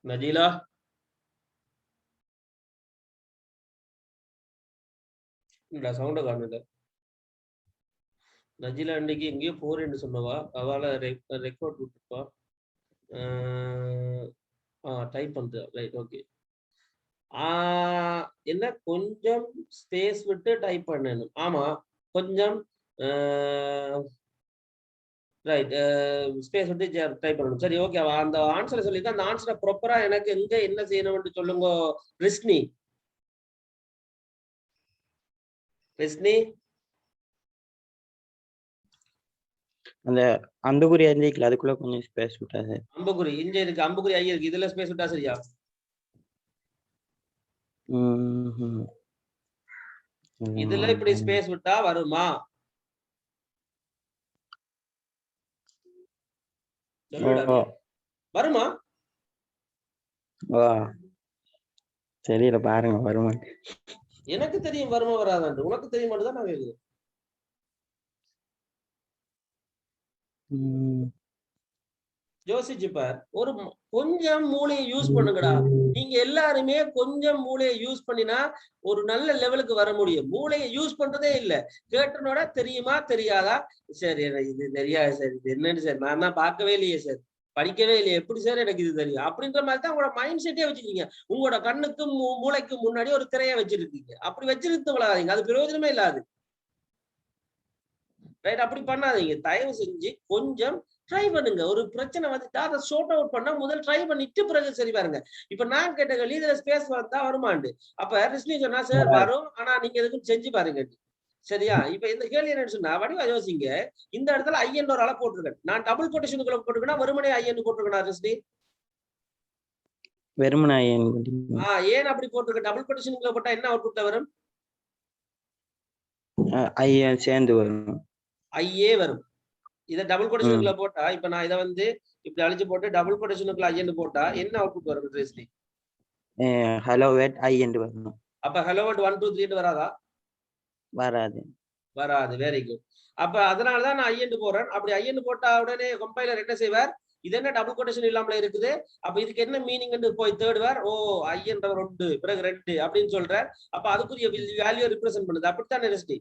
நஜீலா இல்ல, சவுண்ட காணல. நஜீலா அன்னைக்கு எங்கேயோ போறேன்னு சொன்னவா, அவளை ரெக்கார்ட் விட்டுப்பா. டைப் பண்ணுது. Right, okay. என்ன கொஞ்சம் ஸ்பேஸ் விட்டு டைப் பண்ணணும். ஆமா, கொஞ்சம் ரைட், ஸ்பேஸ் விட்டு டைப் பண்ணணும். சரி, ஓகே. அந்த ஆன்சரை சொல்லிதான் அந்த ஆன்சரை ப்ராப்பரா எனக்கு எங்க என்ன செய்யணும்னு சொல்லுங்க ரிஷ்னி. ரிஷ்னி,
அந்த அம்புக்குறி அறிஞ்சிக்கல, அதுக்குள்ள கொஞ்சம் ஸ்பேஸ் விட்டாது.
அம்புக்குறி இங்க இருக்கு, அம்புக்குறி ஐயா இருக்கு, இதுல ஸ்பேஸ் விட்டா சரியா? இதுல இப்படி ஸ்பேஸ் விட்டா வருமா? வருமா?
தெரியல, பாருங்க வருமா.
எனக்கு தெரியும் வருமா வராதான்னு. உனக்கு தெரியும் மட்டும்தான் நான் கேக்குறேன். யோசிச்சு பார். கொஞ்சம் மூளையை யூஸ் பண்ணுங்கடா. நீங்க எல்லாருமே கொஞ்சம் மூளையை யூஸ் பண்ணினா ஒரு நல்ல லெவலுக்கு வர முடியும். மூளையை யூஸ் பண்றதே இல்ல. கேட்டனோட தெரியுமா தெரியாதா, சரி இது தெரியாது சார், இது என்னன்னு சார், நான் தான் பார்க்கவே இல்லையே சார், படிக்கவே இல்லையே, எப்படி சார் எனக்கு இது தெரியும் அப்படின்ற மாதிரி தான் உங்களோட மைண்ட் செட்டே வச்சிருக்கீங்க. உங்களோட கண்ணுக்கும் மூளைக்கும் முன்னாடி ஒரு திரையை வச்சிருக்கீங்க. அப்படி வச்சிருந்து வளராதீங்க, அது பிரயோஜனமே இல்லாது. ரைட்? அப்படி பண்ணாதீங்க. தயவு செஞ்சு கொஞ்சம் ட்ரை பண்ணுங்க. ஒரு பிரச்சனை வந்துட்டா அதை ஷார்ட் அவுட் பண்ணா முதல் ட்ரை பண்ணிட்டு பிறகு சரி பாருங்க. இப்ப நான் கேட்ட கேள்வி இதுல ஸ்பேஸ் வந்தா வருமாண்டு. அப்ப ரிஸ்மி சொன்னா சார் வரும், ஆனா நீங்க எதுக்கும் செஞ்சு பாருங்க. சரியா? இப்ப இந்த கேள்வி என்னன்னு சொன்னா வடிவா யோசிங்க. இந்த இடத்துல ஐஎன் ஒரு அளவு போட்டிருக்கேன். நான் டபுள் கொட்டேஷனுக்குள்ள போட்டிருக்கேன்னா வெறுமனே ஐஎன் போட்டிருக்கேன் ரிஸ்மி.
வெறுமனே ஐஎன்.
ஏன் அப்படி போட்டிருக்கேன்? டபுள் கொட்டேஷனுக்குள்ள போட்டா என்ன அவுட்புட்ல வரும்?
ஐஎன் சேர்ந்து வரும்.
ஐஏ வரும். இதை டபுள் கொட்டேஷனுக்குள்ள போட்டா, இப்ப நான் இதை வந்து இப்படி அழிச்சு போட்டு டபுள் கொட்டேஷனுக்குள்ள ஐஎன் போட்டா என்ன அவுட்புட் வரும் ரிஸ்மி?
ஹலோ வேட் ஐஎன் வரணும்.
அப்ப ஹலோ வேட் 1 2 3 வராதா? வராது. Very good. அப்ப அதனாலதான் நான் ஐஎன் போறேன். அப்படி ஐஎன் போட்டா உடனே கம்பைலர் என்ன செய்வார்? இது என்ன டபுள் கொட்டேஷன் இல்லாமல இருக்குது, அப்ப இதுக்கு என்ன மீனிங் போய் தேடுவார். ஓ ஐஎன் 1 பிறகு 2 அப்படின்னு சொல்றார். அப்ப அதுக்குரிய வேல்யூ ரிப்ரசென்ட் பண்ணுது. அப்படித்தான் ரிஸ்மி.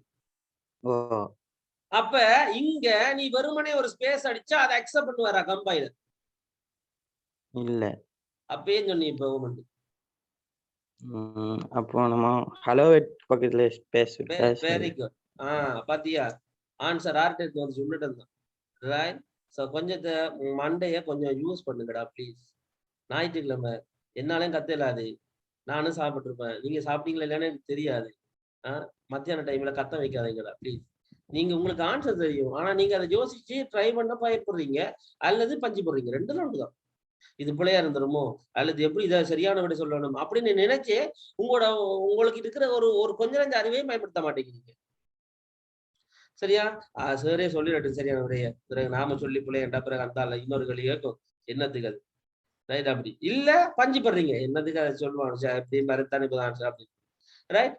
அப்ப இங்க நீ வெறுமனே ஒரு ஸ்பேஸ் அடிச்சா அதை அக்செப்ட் பண்ணுவாரா கம்பைலர்?
இல்ல.
அப்பயே சொன்னி இப்ப
அப்போ நம்ம ஹலோ வேட் பக்கத்துல ஸ்பேஸ்.
Very good. பாத்தியா ஆன்சர் ஆர்டர் வந்து சொல்லிட்டு. ரைட்? சோ கொஞ்சத்தை மண்டைய கொஞ்சம் யூஸ் பண்ணுங்கடா ப்ளீஸ். ஞாயிற்றுக்கிழமை என்னாலையும் கத்தலாது, நானும் சாப்பிட்டுருப்பேன், நீங்க சாப்பிட்டீங்களா இல்லைன்னு எனக்கு தெரியாது. மத்தியான டைம்ல கத்த வைக்காதீங்கடா ப்ளீஸ். நீங்க உங்களுக்கு ஆன்சர் தெரியும், ஆனா நீங்க அதை யோசிச்சு ட்ரை பண்ண பயப்படுறீங்க அல்லது பஞ்சு போடுறீங்க. ரெண்டுல ஒன்றுதான். இது பிள்ளையா இருந்துருமோ அல்லது எப்படி இதை சரியான விட சொல்லணும் அப்படின்னு நினைச்சு உங்களுக்கு இருக்கிற ஒரு கொஞ்ச நஞ்ச அறிவையும் பயன்படுத்த மாட்டேங்கிறீங்க. சரியா? சரே சொல்லிடட்டும் சரியான விடைய, பிறகு நாம சொல்லி பிள்ளையண்டா பிறகு அந்த இன்னொரு களி கேட்கும் என்னத்துக்கு அது. ரைட்? அப்படி இல்ல பஞ்சு படுறீங்க, என்னத்துக்கு அதை சொல்லுவாங்க எப்படி மறுத்தானே ஆன்சர் அப்படின்னு. ரைட்?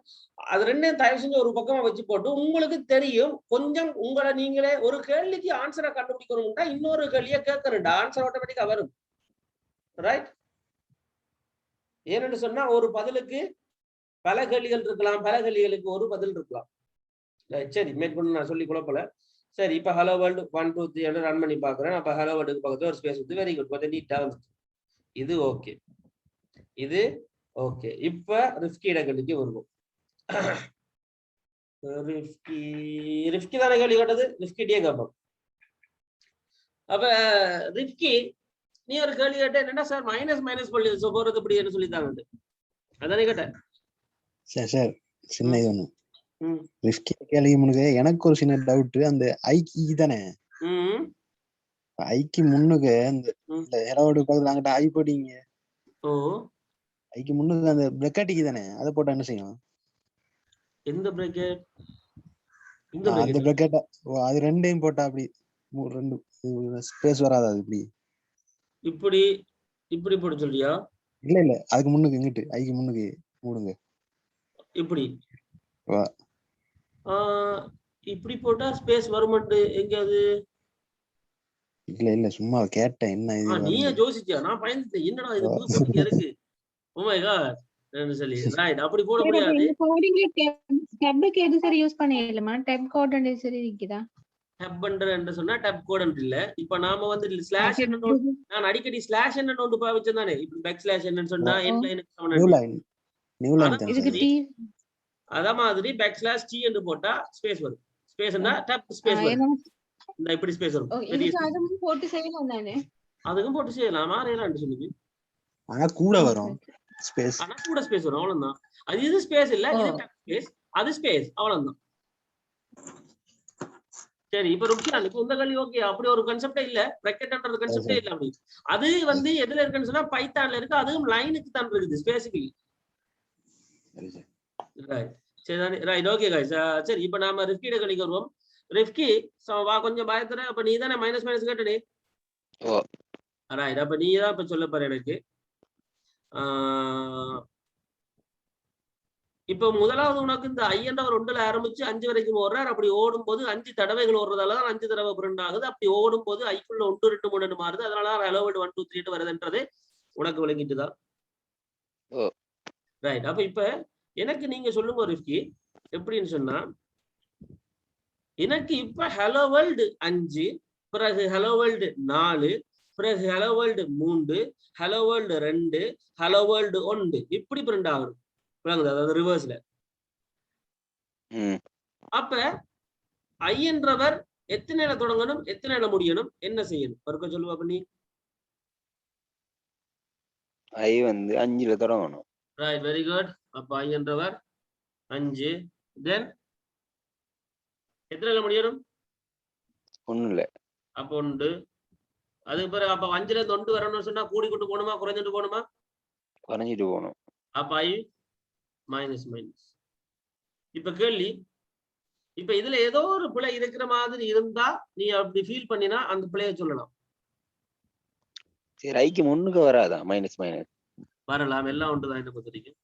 அது ரெண்டையும் தயவு செஞ்சு ஒரு பக்கமா வச்சு போட்டு உங்களுக்கு தெரியும் கொஞ்சம் உங்களை நீங்களே ஒரு கேள்விக்கு ஆன்சரை கண்டுபிடிக்கணும்னா இன்னொரு கேள்வியை கேட்கணும்டா, ஆன்சர் ஆட்டோமேட்டிக்கா வரும். ரைட்? ஏன்னு சொன்னா ஒரு பதிலுக்கு பல கேள்விகள் இருக்கலாம், பல கேள்விகளுக்கு ஒரு பதில் இருக்கலாம். சரி மேற்கொண்டு நான் சொல்லி குழப்பல. சரி இப்ப ஹலோ வேர்ல்டு 1 2 3 ரன் பண்ணி பாக்குறேன். அப்ப ஹலோ வேர்ல்டுக்கு பக்கத்துல ஒரு ஸ்பேஸ் வந்து வெரி குட், கொஞ்சம் நீட்டா வந்து இது ஓகே, இது ஓகே. இப்ப ரிஸ்கி இடங்களுக்கு வருவோம். ரிஸ்கி தானே கேள்வி கேட்டது, ரிஸ்கிட்டே கேட்போம். அப்ப ரிஸ்கி நீ ஒரு கேள்வி கேட்ட என்னன்னா சார் மைனஸ் பண்ணி போறது இப்படி என்ன சொல்லித்தாங்க அதானே கேட்டேன்.
சார் சின்ன இது ஒண்ணு ரிஸ்கி கேள்வி முன்னுக்கு எனக்கு ஒரு சின்ன டவுட். அந்த ஐக்கி தானே, ஐக்கு முன்னுக்கு அந்த ஹெலோடு பக்கத்துல அங்கிட்ட ஐ போட்டீங்க, ஐக்கு முன்னுக்கு அந்த பிரக்கெட்டிக்கு தானே, அதை போட்டா என்ன செய்யும்?
எந்த பிரக்கெட்?
அந்த பிரக்கெட் அது ரெண்டையும் போட்டா அப்படி ரெண்டு ஸ்பேஸ் வராது. அது இப்படி
இப்படி இப்படி போட சொல்றியா?
இல்ல அதுக்கு முன்னுக்கு இங்கிட்டு ஐக்கு முன்னுக்கு மூடுங்க. இப்படி
இப்படி போட்டா ஸ்பேஸ் வருமாண்டு எங்கயாவது?
இல்ல சும்மா கேட்டேன் என்ன இது.
நீயே யோசிச்சியா? நான் பயந்துட்டேன் என்னடா இது புது போட்டியா இருக்கு. ஓ மை காட் சொல்லி. ரைட்? அப்படி போட முடியாது.
கோடிங்ல டேப்க்கு எது சரி யூஸ் பண்ணீங்களா? டேப் கோட் அண்ட் சரி இருக்குதா?
டேப் என்று சொன்னா டேப் கோட் இல்ல. இப்ப நாம வந்து ஸ்லாஷ் என்ன, நான் அடிக்கடி ஸ்லாஷ் என்ன நோட் பாவிச்சேன் தானே. இப்ப பேக் ஸ்லாஷ் என்னன்னு சொன்னா எண்ட் லைனுக்கு சமம்.
நியூ லைன்
இதுக்கு டி அத மாதிரி பேக் ஸ்லாஷ் டி என்று போட்டா ஸ்பேஸ் வரும். ஸ்பேஸ்னா டேப் ஸ்பேஸ் வரும். இந்த இப்படி ஸ்பேஸ் வரும்.
அதுவும் போட்டு செய்யலாம் தானே?
அதுக்கும் போட்டு செய்யலாம். மாறேலாம் சொல்லுங்க.
ஆனா கூட வரும் ஸ்பேஸ்.
ஆனா கூட ஸ்பேஸ் வரும் அவ்வளவுதான். அது இது ஸ்பேஸ் இல்ல, இது டேப் ஸ்பேஸ், அது ஸ்பேஸ் அவ்வளவுதான். சரி இப்ப ருக்ஷானுக்கு இந்த கேள்வி ஓகே. அப்படி ஒரு கான்செப்டே இல்ல, பிராக்கெட்ன்றது கான்செப்டே இல்ல. அப்படி அது வந்து எதுல இருக்குன்னு சொன்னா பைத்தான்ல இருக்கு. அதுவும் லைனுக்கு தான் இருக்குது ஸ்பேசிக்கலி. ரைட்? சரி ரைட் ஓகே गाइस. சரி இப்ப நாம ரிஃப்கிட கேள்விக்கு வருவோம். ரிஃப்கி வா கொஞ்சம் பயத்துல. அப்ப நீ தானே மைனஸ் கேட்டனே.
ஓ
ரைட். அப்ப நீ தான் இப்ப சொல்ல போற எனக்கு. இப்ப முதலாவது உனக்கு இந்த I என்றவர் 1ல ஆரம்பிச்சு 5 வரைக்கும் ஓடுறார். அப்படி ஓடும் போது 5 தடவைகள் ஓடுறதாலதான் 5 தடவை பிரிண்ட் ஆகுது. அப்படி ஓடும் போது ஐக்குள்ள 1 2 3 மாறுது. அதனால hello world 1 2 3 வருதுன்றது உனக்கு விளங்கிட்டுதான். ரைட். அப்ப இப்ப எனக்கு நீங்க சொல்லுங்க ரிஃப்கி, எப்படின்னு சொன்னா எனக்கு இப்ப ஹலோ வேர்ல்டு 5, பிறகு ஹலோ வேர்ல்டு 4, பிறகு hello world 3, hello world 2, hello world 1 இப்படி பிரிண்ட் ஆகும். அதாவது ரிவர்ஸ்ல. அப்ப ஐ என்றவர் எத்தனை தொடங்கணும், எத்தனை முடியணும், என்ன செய்யணும் ஒருக்க சொல்லுவா பண்ணி?
ஐ வந்து 5ல தொடங்கணும்.
Right, very good. அப்ப ஐ என்றவர் 5, தென் எத்தனை முடியணும்?
1ல.
அப்ப 1. அதுக்கு பிறகு அப்ப 5ல இருந்து 1 வரணும்னு சொன்னா கூடிக்கிட்டு போகணுமா, குறைஞ்சிட்டு போகணுமா?
குறைஞ்சிட்டு போகணும்.
அப்ப ஐ மைனஸ் மைனஸ். இப்ப கேள்வி, இப்ப இதுல ஏதோ ஒரு பிழை இருக்கிற மாதிரி இருந்தா நீ அப்படி ஃபீல் பண்ணினா அந்த பிழையை சொல்லலாம்.
சரி, ஐக்கு முன்னுக்கு வராதா மைனஸ் மைனஸ்?
வரலாம், எல்லாம் ஒன்றுதான். என்ன பொறுத்தவரைக்கும்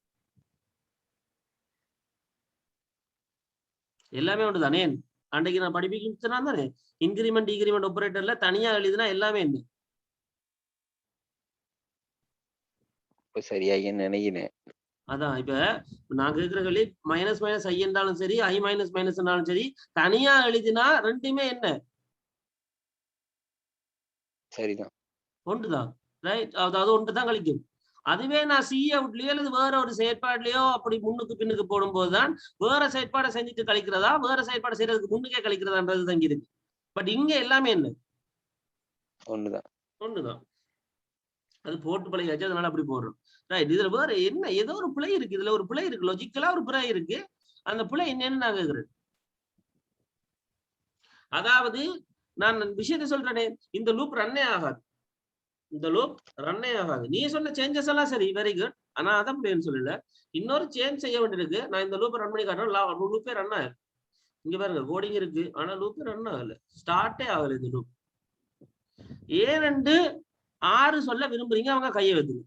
எல்லாமே ஒன்றுதானே. அன்றைக்கு நான் படிப்பிக்கிட்டு தானே இன்கிரிமெண்ட் டிகிரிமெண்ட் ஆபரேட்டர்ல தனியா எழுதினா எல்லாமே என்ன
சரியாக நினைக்கிறேன்.
அதான் இப்ப நான் கேட்கிற கேள்வி, மைனஸ் மைனஸ் ஐ என்றாலும் சரி, ஐ மைனஸ் மைனஸ் என்றாலும் சரி, தனியா எழுதினா ரெண்டுமே என்ன
சரிதான்,
ஒன்றுதான். ரைட், அதாவது ஒன்றுதான் கழிக்கும். அதுவே நான் சி அவுட்லயோ அல்லது வேற ஒரு செயற்பாடுலயோ அப்படி முன்னுக்கு பின்னுக்கு போடும்போதுதான் வேற செயற்பாடை செஞ்சுட்டு கழிக்கிறதா, வேற செயற்பாடை செய்யறதுக்கு முன்னுக்கே கழிக்கிறதான்றது தங்கி இருக்கு. பட் இங்க எல்லாமே என்ன ஒண்ணுதான். அது போட்டு பழகியாச்சு, அதனால அப்படி போடுறோம். ரைட். இதுல வேற என்ன, ஏதோ ஒரு பிழை இருக்கு. இதுல ஒரு பிழை இருக்கு, லாஜிக்கலா ஒரு பிழை இருக்கு. அந்த பிழை என்னன்னு நான் கேக்குறேன். அதாவது நான் விஷயத்தை சொல்றேனே, இந்த லூப் ரன்னே ஆகாது. நீ சொன்ன சேஞ்சஸ் எல்லாம் சரி, வெரி குட். ஆனா அதான் அப்படின்னு சொல்லல, இன்னொரு சேஞ்ச் செய்ய வேண்டியிருக்கு. நான் இந்த லூப் ரன் பண்ணி காட்டுறேன், லூப்பே ரன் ஆகல. இங்க பாருங்க, கோடிங் இருக்கு, ஆனா லூப்பே ரன் ஆகல, ஸ்டார்ட்டே ஆகல இந்த லூப். ஏனென்று 6 சொல்ல விரும்புறீங்க, அவங்க கையை வைத்துங்க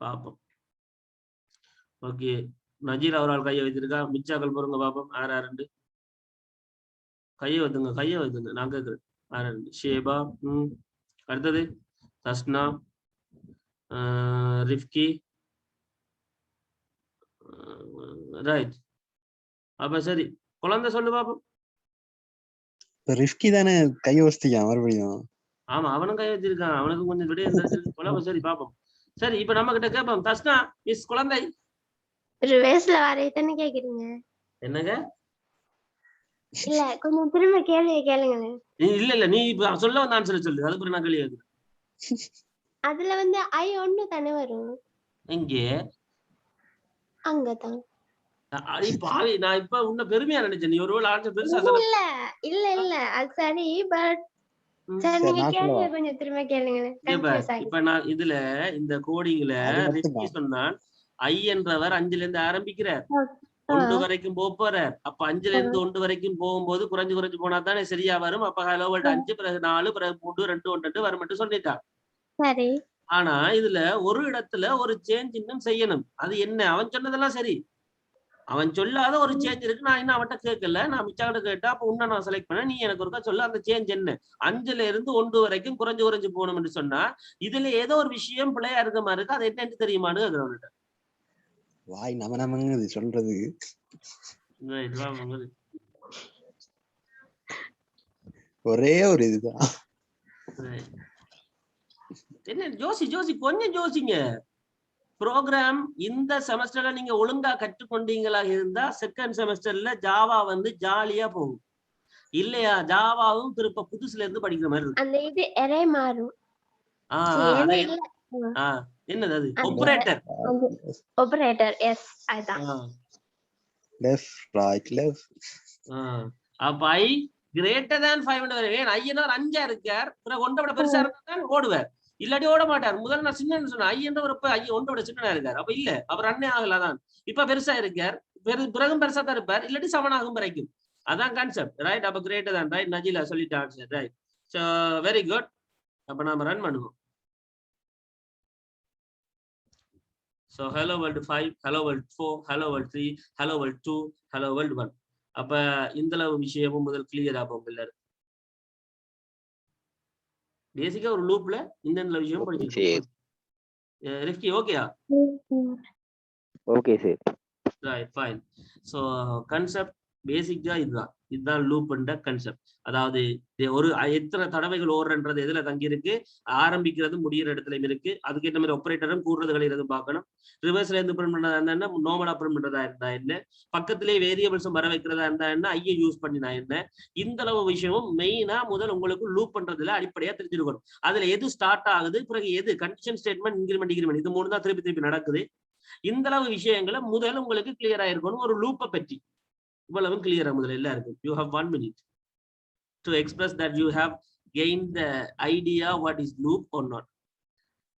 பாப்போம். ஓகே, நஜீர் அவரால் கையை வைத்திருக்கா, மிச்சாக்கள் பொருங்க பாப்போம். 6 கையை வைத்துங்க, நான் கேட்கிறேன். 6 ஷேபா, அடுத்தது தஸ்னா, ரிஃப்கி. ரைட். அப்ப சரி, குழந்தை சொல்லு பாப்போம்.
ரிஃப்கி தானே கை வச்சிருக்கான் மறுபடியும்?
ஆமா, அவனும் கை வச்சிருக்கான், அவனுக்கு கொஞ்சம் விடைய தெரிஞ்சிருக்கு. சரி பாப்போம். சரி, இப்ப நம்ம கிட்ட கேட்போம். தஸ்னா மிஸ் குழந்தை
ரிவர்ஸ்ல வரையதானே கேக்குறீங்க?
என்னங்க?
இல்ல, கொஞ்சம் திரும்ப கேள்வி கேளுங்க.
இல்ல, நீ இப்ப சொல்ல வந்த ஆன்சர் சொல்லு, அதுக்கு நான் கேள்வி கேட்கிறேன்.
அதுல வந்து ஐ ஒண்ணு தானே வரும்.
எங்கே?
அங்கதான்.
அடி பாவி, நான் இப்ப உன்ன பெருமையா நினைச்சேன். நீ ஒருவேளை ஆன்சர் பெருசா
இல்ல இல்ல இல்ல அது சரி. பட் சரி, நீங்க கேள்வி கொஞ்சம் திரும்ப கேளுங்க.
இப்ப நான் இதுல இந்த கோடிங்ல ரிஃப்கி சொன்னான், ஐ என்றவர் 5ல இருந்து ஆரம்பிக்கிறார், 1 வரைக்கும் போறார். அப்ப 5ல இருந்து 1 வரைக்கும் போகும்போது குறைஞ்சு போனா தானே சரியா வரும். அப்ப ஹலோ வேர்ல்ட் 5, பிறகு 4, பிறகு 3, 2, 1 வரும் மட்டும் சொல்லிட்டான்.
சரி.
ஆனா இதுல ஒரு இடத்துல ஒரு சேஞ்ச் இன்னும் செய்யணும். அது என்ன? அவன் சொன்னதெல்லாம் சரி, அவன் சொல்லாத ஒரு சேஞ்ச் இருக்கு. நான் இன்னும் அவன்கிட்ட கேட்கல, நான் மிச்சாக்கிட்ட கேட்டா அப்ப உன்ன நான் செலக்ட் பண்ண, நீ எனக்கு ஒருக்கா சொல்ல அந்த சேஞ்ச் என்ன. 5ல இருந்து 1 வரைக்கும் குறைஞ்சு போகணும்னு சொன்னா இதுல ஏதோ ஒரு விஷயம் பிள்ளையா இருக்க மாதிரி இருக்கு. அது என்னன்னு தெரியுமான்னு அவன்கிட்ட.
வாய் நமங்குது சொல்றது. ஒரே ஒரு இதுதான்.
என்ன ஜோசி கொஞ்சம் ஜோசிங்க. ப்ரோக்ராம் இந்த செமஸ்டர்ல நீங்க ஒழுங்கா கற்றுக்கொண்டீங்களா இருந்தா செகண்ட் செமஸ்டர்ல ஜாவா வந்து ஜாலியா போகும். இல்லையா, ஜாவாவும் திருப்ப புதுசுல இருந்து படிக்கிற மாதிரி இருக்கும்.
அந்த இது எரே மாறும்.
என்னது அது?
ஆபரேட்டர். எஸ், அதான்.
Left right left.
அப்ப i greater than 500 வரைக்கும் i என்ன 5 இருக்கார், பிறகு 1 விட பெருசா இருந்தா ஓடுவார், இல்லாட்டி ஓட மாட்டார். முதல்ல நான் சின்னன்னு சொன்னேன், i என்ற ஒரு i 1 விட சின்னனா இருக்கார். அப்ப இல்ல, அவர் அண்ணே ஆகலாதான். இப்ப பெருசா இருக்கார், பிறகும் பெருசா தான் இருப்பார், இல்லாட்டி சமனாகும் வரைக்கும். அதான் கான்செப்ட். ரைட். அப்ப கிரேட்டர் தான். ரைட், நஜிலா சொல்லிட்டாங்க. Right, so very good. அப்ப நாம ரன் பண்ணுவோம். So hello world 5, hello world 4, hello world 3, hello world 2, hello world 1. அப்ப இந்த விஷயமும் முதல் கிளியர் ஆகும் எல்லாரும். பேசிக்கா ஒரு லூப்ல இந்த விஷயம் படிச்சிருக்கோம். ரிஃப்கி ஓகேயா?
Okay sir.
Right, fine. So concept பேசிக்கா இதுதான் லூப்ன்ற கன்செப்ட். அதாவது ஒரு எத்தனை தடவைகள் ஓடுறன்றது எதுல தங்கி இருக்கு, ஆரம்பிக்கிறது முடிகிற இடத்துலயும் இருக்கு. அதுக்கேற்ற மாதிரி ஆப்பரேட்டரும் கூடுறது கழிறது பார்க்கணும். ரிவர்ஸ்ல இருந்து பிரிண்ட் பண்றதா இருந்தா என்ன, நார்மலா பிரிண்ட் பண்றதா இருந்தா என்ன, பக்கத்திலே வேரியபிள்ஸும் வர வைக்கிறதா இருந்தா என்ன, ஐயை யூஸ் பண்ணினா என்ன, இந்த அளவு விஷயமும் மெயினா முதல் உங்களுக்கு லூப் பண்றதுல அடிப்படையா தெரிஞ்சிருக்கணும். அதுல எது ஸ்டார்ட் ஆகுது, பிறகு எது கண்டிஷன் ஸ்டேட்மெண்ட், இன்கிரிமெண்ட், டிகிரிமெண்ட், இது மூணு தான் திருப்பி நடக்குது. இந்த அளவு விஷயங்களை முதல்ல உங்களுக்கு கிளியரா இருக்கணும். ஒரு லூப்பை பற்றி இவ்வளவு கிளியரா முதல்ல எல்லாருக்கும். You have 1 minute to express that you have gained the idea what is loop or not.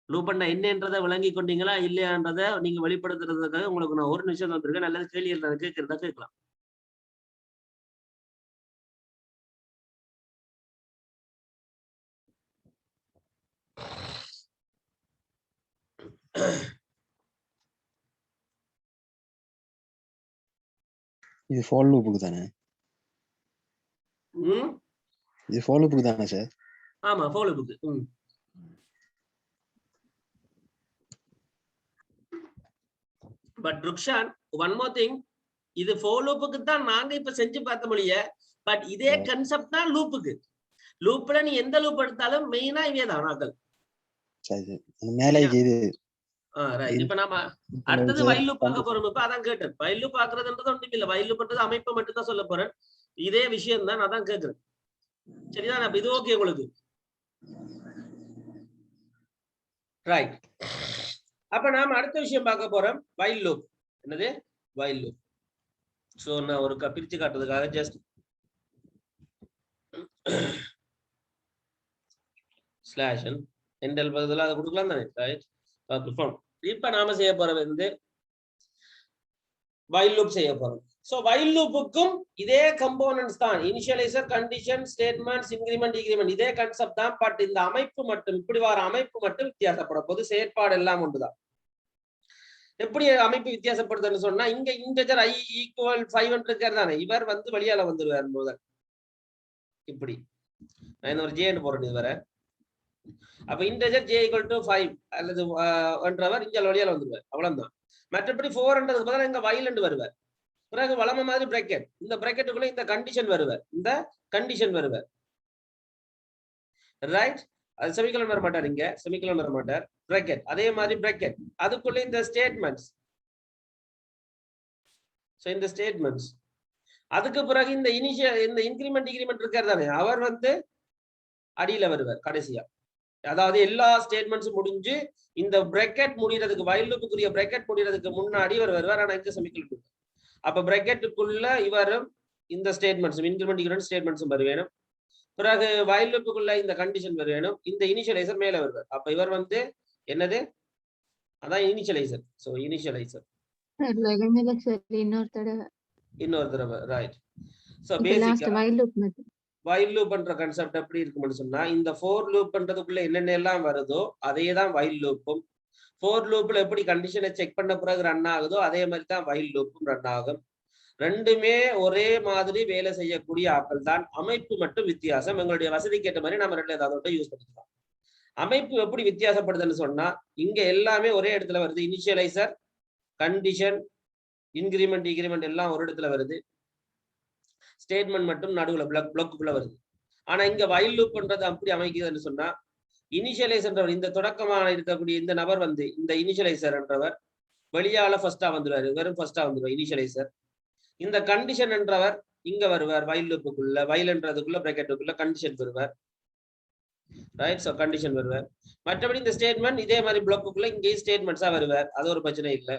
Loop பண்ண என்னன்றதை விளங்கி கொண்டீங்களா இல்லையான்றதை நீங்க வெளிப்படுத்துறதுக்காக உங்களுக்கு நான் ஒரு நிமிஷம் வந்திருக்கேன். நல்லது கேள்வியில் கேட்கறதா கேட்கலாம்.
இது ஃபார் லூப்புக்கு தானே? இது ஃபார் லூப்புக்கு தானே சார்?
ஆமா, ஃபார் லூப்புக்கு. But Rukshan, one more thing, இது ஃபார் லூப்புக்கு தான் நாங்க இப்ப செஞ்சு பார்த்த மொழிய. பட் இதே கன்செப்ட் தான் லூப்புக்கு. லூப்ல நீ எந்த லூப் எடுத்தாலும் மெயினா இவே தான் நாங்கள்.
சரி, மேலே இது
இப்ப நாம அடுத்தது வைல் லூப் பார்க்க போறோம். இப்ப அதான் கேட்டேன். வைல் லூப் பார்க்கறதுன்றது ஒன்றும் இல்ல. வைல் லூப்ன்றது அமைப்பை மட்டும் தான் சொல்ல போறேன். இதே விஷயம் தான், அதான் கேட்கிறேன். சரிதான்? அப்ப இது ஓகே உங்களுக்கு? ரைட். அப்ப நாம அடுத்த விஷயம் பார்க்க போறோம், வைல் லூப். என்னது? While loop. சோ நான் ஒரு பிரிச்சு காட்டுறதுக்காக ஜஸ்ட் ஸ்லாஷ் என்டல் பதிலா அதை கொடுக்கலாம் தானே? ரைட். இப்ப நாம செய்ய போறது வந்து வைல் லூப் செய்ய போறோம். சோ வைல் லூப்புக்கும் இதே கம்போனன்ட்ஸ் தான், initialiser, condition, statements, increment, decrement, இதே கான்செப்ட் தான். பட் இந்த அமைப்பு மட்டும், இப்படி வர அமைப்பு மட்டும் வித்தியாசப்பட போது. செயற்பாடு எல்லாம் ஒன்றுதான். எப்படி அமைப்பு வித்தியாசப்படுதுன்னு சொன்னா, இங்க இன்டெஜர் i = 5 இருக்காரு தானே, இவர் வந்து வெளியால வந்துருவார் முதல். இப்படி நான் ஒரு ஜே போறேன் இது வர. அப்ப இன்டெஜர் j = 5 அல்லது 1 இங்க வெளியால வந்துருவார். அவ்வளவுதான். மற்றபடி 4ன்றதுக்கு பதிலா இங்க வைலண்ட் வருவார். பிறகு வளம மாதிரி பிராக்கெட், இந்த பிராக்கெட்டுக்குள்ள இந்த கண்டிஷன் வருவார், இந்த கண்டிஷன் வருவார். ரைட். அது செமிகோலன் வர மாட்டார், இங்க செமிகோலன் வர மாட்டார். பிராக்கெட், அதே மாதிரி பிராக்கெட், அதுக்குள்ள இந்த ஸ்டேட்மெண்ட்ஸ். சோ இந்த ஸ்டேட்மெண்ட்ஸ், அதுக்கு பிறகு இந்த இந்த இன்கிரிமெண்ட், டிகிரிமெண்ட் இருக்காரு தானே, அவர் வந்து அடியில வருவார் கடைசியா. அதாவது எல்லா ஸ்டேட்மெண்ட்ஸும் முடிஞ்சு இந்த பிராக்கெட் முடியறதுக்கு, வைல் லூப்புக்குரிய பிராக்கெட் முடியறதுக்கு முன்னாடி இவர் வருவார். ஆனா இந்த செமிகோலன். அப்ப பிராக்கெட்டுக்குள்ள இவரும் இந்த ஸ்டேட்மெண்ட்ஸும், இன்கிரிமெண்ட், டிகிரிமெண்ட் ஸ்டேட்மெண்ட்ஸும் வருவேணும். பிறகு வைல் லூப்புக்குள்ள இந்த கண்டிஷன் வருவேணும். இந்த இனிஷியலைசர் மேல வருவார். அப்ப இவர் வந்து என்னது, அதான் இனிஷியலைசர். சோ இனிஷியலைசர் இன்னொரு தடவை. ரைட். சோ பேசிக்கா வைல் லூப்ன்ற கான்செப்ட் எப்படி இருக்கும்னு சொன்னா, இந்த ஃபோர் லூப்ன்றதுக்குள்ள என்னென்ன எல்லாம் வருதோ அதே தான் வைல் லூப்பும். ஃபோர் லூப்ல எப்படி கண்டிஷனை செக் பண்ண பிறகு ரன் ஆகுதோ அதே மாதிரி தான் வைல் லூப்பும் ரன் ஆகும். ரெண்டுமே ஒரே மாதிரி வேலை செய்யக்கூடிய ஆட்கள் தான். அமைப்பு மட்டும் வித்தியாசம். எங்களுடைய வசதிக்கு ஏற்ற மாதிரி நம்ம ரெண்டு ஏதாவது யூஸ் பண்ணிக்கலாம். அமைப்பு எப்படி வித்தியாசப்படுதுன்னு சொன்னா, இங்க எல்லாமே ஒரே இடத்துல வருது. இனிஷியலைசர், கண்டிஷன், இன்கிரிமெண்ட், டிகிரிமெண்ட் எல்லாம் ஒரு இடத்துல வருது. ஸ்டேட்மெண்ட் மட்டும் நடுவுல பிளாக்குள்ள வருது. ஆனா இங்க வைல் லூப்ன்றது அப்படி அமைக்குதுன்னு சொன்னா, இனிஷியலைசர் இந்த தொடக்கமான இருக்கக்கூடிய இந்த நபர் வந்து, இந்த இனிஷியலைசர் என்றவர் வெளியால ஃபர்ஸ்டா வந்துருவாரு, வெறும் ஃபர்ஸ்டா வந்துருவார் இனிஷியலைசர். இந்த கண்டிஷன் என்றவர் இங்க வருவார், வைல் லூப்புக்குள்ள, வைல்ன்றதுக்குள்ள பிராக்கெட்டுக்குள்ள கண்டிஷன் வருவார். ரைட். சோ கண்டிஷன் வருவார். மற்றபடி இந்த ஸ்டேட்மெண்ட் இதே மாதிரி பிளாக்குக்குள்ள இங்கேயும் ஸ்டேட்மெண்ட்ஸா வருவார். அது ஒரு பிரச்சனை இல்லை.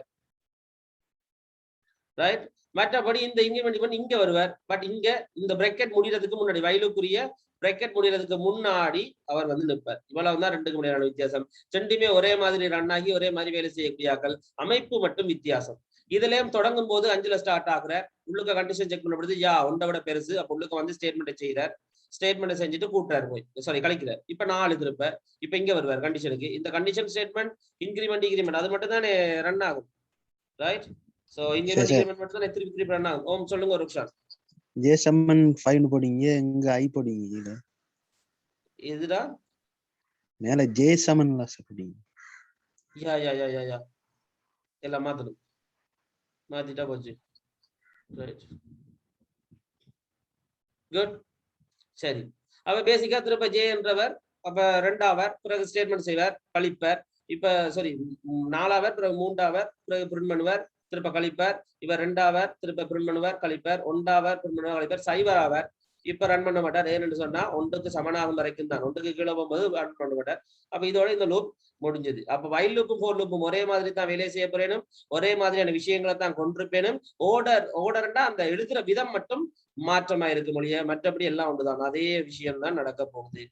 ரைட். மற்றபடி இந்த இன்கிரிமெண்ட் இங்க வருவார். பட் இங்க இந்த பிராக்கெட் முடியறதுக்கு முன்னாடி, வைலுக்குரிய பிராக்கெட் முடியறதுக்கு முன்னாடி அவர் வந்து நிற்பார். இவ்வளவுதான் ரெண்டுக்கு முடியான வித்தியாசம். ரெண்டுமே ஒரே மாதிரி ரன் ஆகி ஒரே மாதிரி வேலை செய்யக்கூடிய ஆக்கள். அமைப்பு மட்டும் வித்தியாசம். இதுலயும் தொடங்கும் போது 5ல ஸ்டார்ட் ஆகுற, உள்ளுக்க கண்டிஷன் செக் பண்ணப்படுது, யா ஒன்றை விட பெருசு. அப்ப உள்ளுக்க வந்து ஸ்டேட்மெண்ட் செய்யறார். ஸ்டேட்மெண்ட் செஞ்சுட்டு கூட்டுறாரு போய் சாரி கழிக்கிறார். இப்ப 4 திருப்ப இப்ப இங்க வருவார் கண்டிஷனுக்கு. இந்த கண்டிஷன் ஸ்டேட்மெண்ட் இன்கிரிமெண்ட் டிகிரிமெண்ட் அது மட்டும் தான் ரன் ஆகும். ரைட்? சோ இன்கிரிமெண்ட் டிகிரிமெண்ட் மட்டும் தான் திருப்பி ரன் ஆகும். ஓம் சொல்லுங்க ஒரு நிமிஷம்.
ஜே சம்மன் 5 போடுங்க, இங்க ஐ போடுங்க.
எதுடா
மேல ஜே சம்மன்ல போடுங்க.
யா எல்லாம் மாத்தணும். மாத்திட்டா போச்சு. Right good. சரி அப்ப பேசிக்கா திருப்ப ஜே என்றவர் அப்ப 2ஆவர் பிறகு ஸ்டேட்மெண்ட் செய்வார் கழிப்பார். இப்ப சாரி 4ஆவர் பிறகு 3ஆவர் பிறகு பிரிண்ட் பண்ணுவார் திருப்ப கழிப்பார். இவர் 2ஆவர் திருப்ப பிரிண்ட் பண்ணுவார் கழிப்பார். 1ஆவர் பிரிண்ட் பண்ணுவார் கழிப்பார். 0ஆவர் இப்ப ரன் பண்ண மாட்டார். ஏன்னு சொன்னா 1க்கு சமனாகும் வரைக்கும் தான். 1க்கு கீழே போகும்போது ரன் பண்ண மாட்டார். அப்ப இதோட இந்த லூப் முடிஞ்சது. அப்ப வைல் லூப்பும் ஃபோர் லூப்பும் ஒரே மாதிரி தான் வேலை செய்ய போறேனும், ஒரே மாதிரியான விஷயங்களை தான் கொண்டிருப்பேனும். ஓர்டர்னா அந்த எழுதுற விதம் மட்டும் மாற்றமா இருக்கு மொழிய, மற்றபடி எல்லாம் ஒன்றுதான். அதே விஷயம் தான் நடக்க போகுது.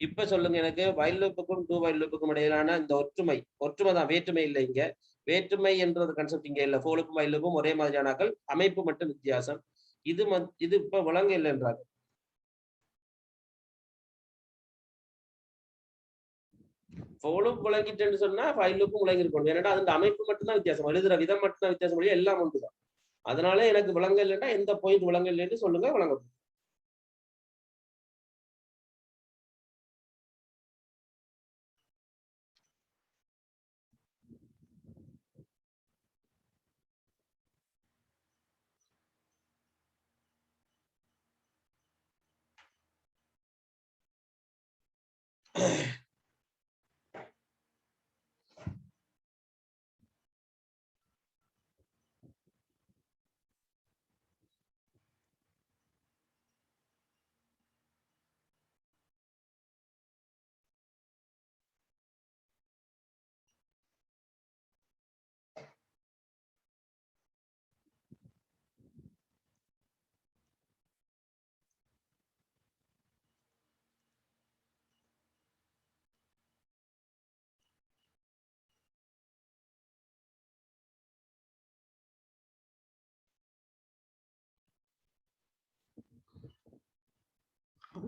இப்ப சொல்லுங்க எனக்கு வைல் லூப்புக்கும் டூ வைல் லூப்புக்கும் இடையிலான இந்த ஒற்றுமை தான், வேற்றுமை இல்லை. இங்க வேற்றுமை என்ற ஒரு கான்செப்ட் இங்க இல்ல. ஃபோர் லூப்பும் வைல் லூப்பும் ஒரே மாதிரியானாக்கள், அமைப்பு மட்டும் வித்தியாசம். இது இப்ப விளங்க இல்லை என்றாங்க. ஃபோலும் விளங்கிட்டேன்னு சொன்னா ஃபைலுக்கும் விளங்கி இருக்கணும். ஏன்னா அந்த அமைப்பு மட்டும்தான் வித்தியாசம், எழுதுற விதம் மட்டும்தான் வித்தியாசம், மொழியா எல்லாம் ஒன்றுதான். அதனால எனக்கு விளங்க இல்லைன்னா எந்த பாயிண்ட் விளங்க இல்லைன்னு சொல்லுங்க, விளங்க.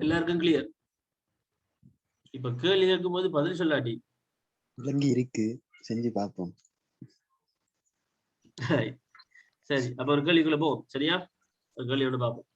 எல்லாருக்கும் கிளியர்? இப்ப கேள்வி கேட்கும் போது பதில் சொல்லாட்டி
விளங்கி இருக்கு, செஞ்சு பார்ப்போம்.
சரி அப்ப ஒரு கேள்விக்குள்ள போவோம். சரியா? ஒரு கேள்வியோட பார்ப்போம்.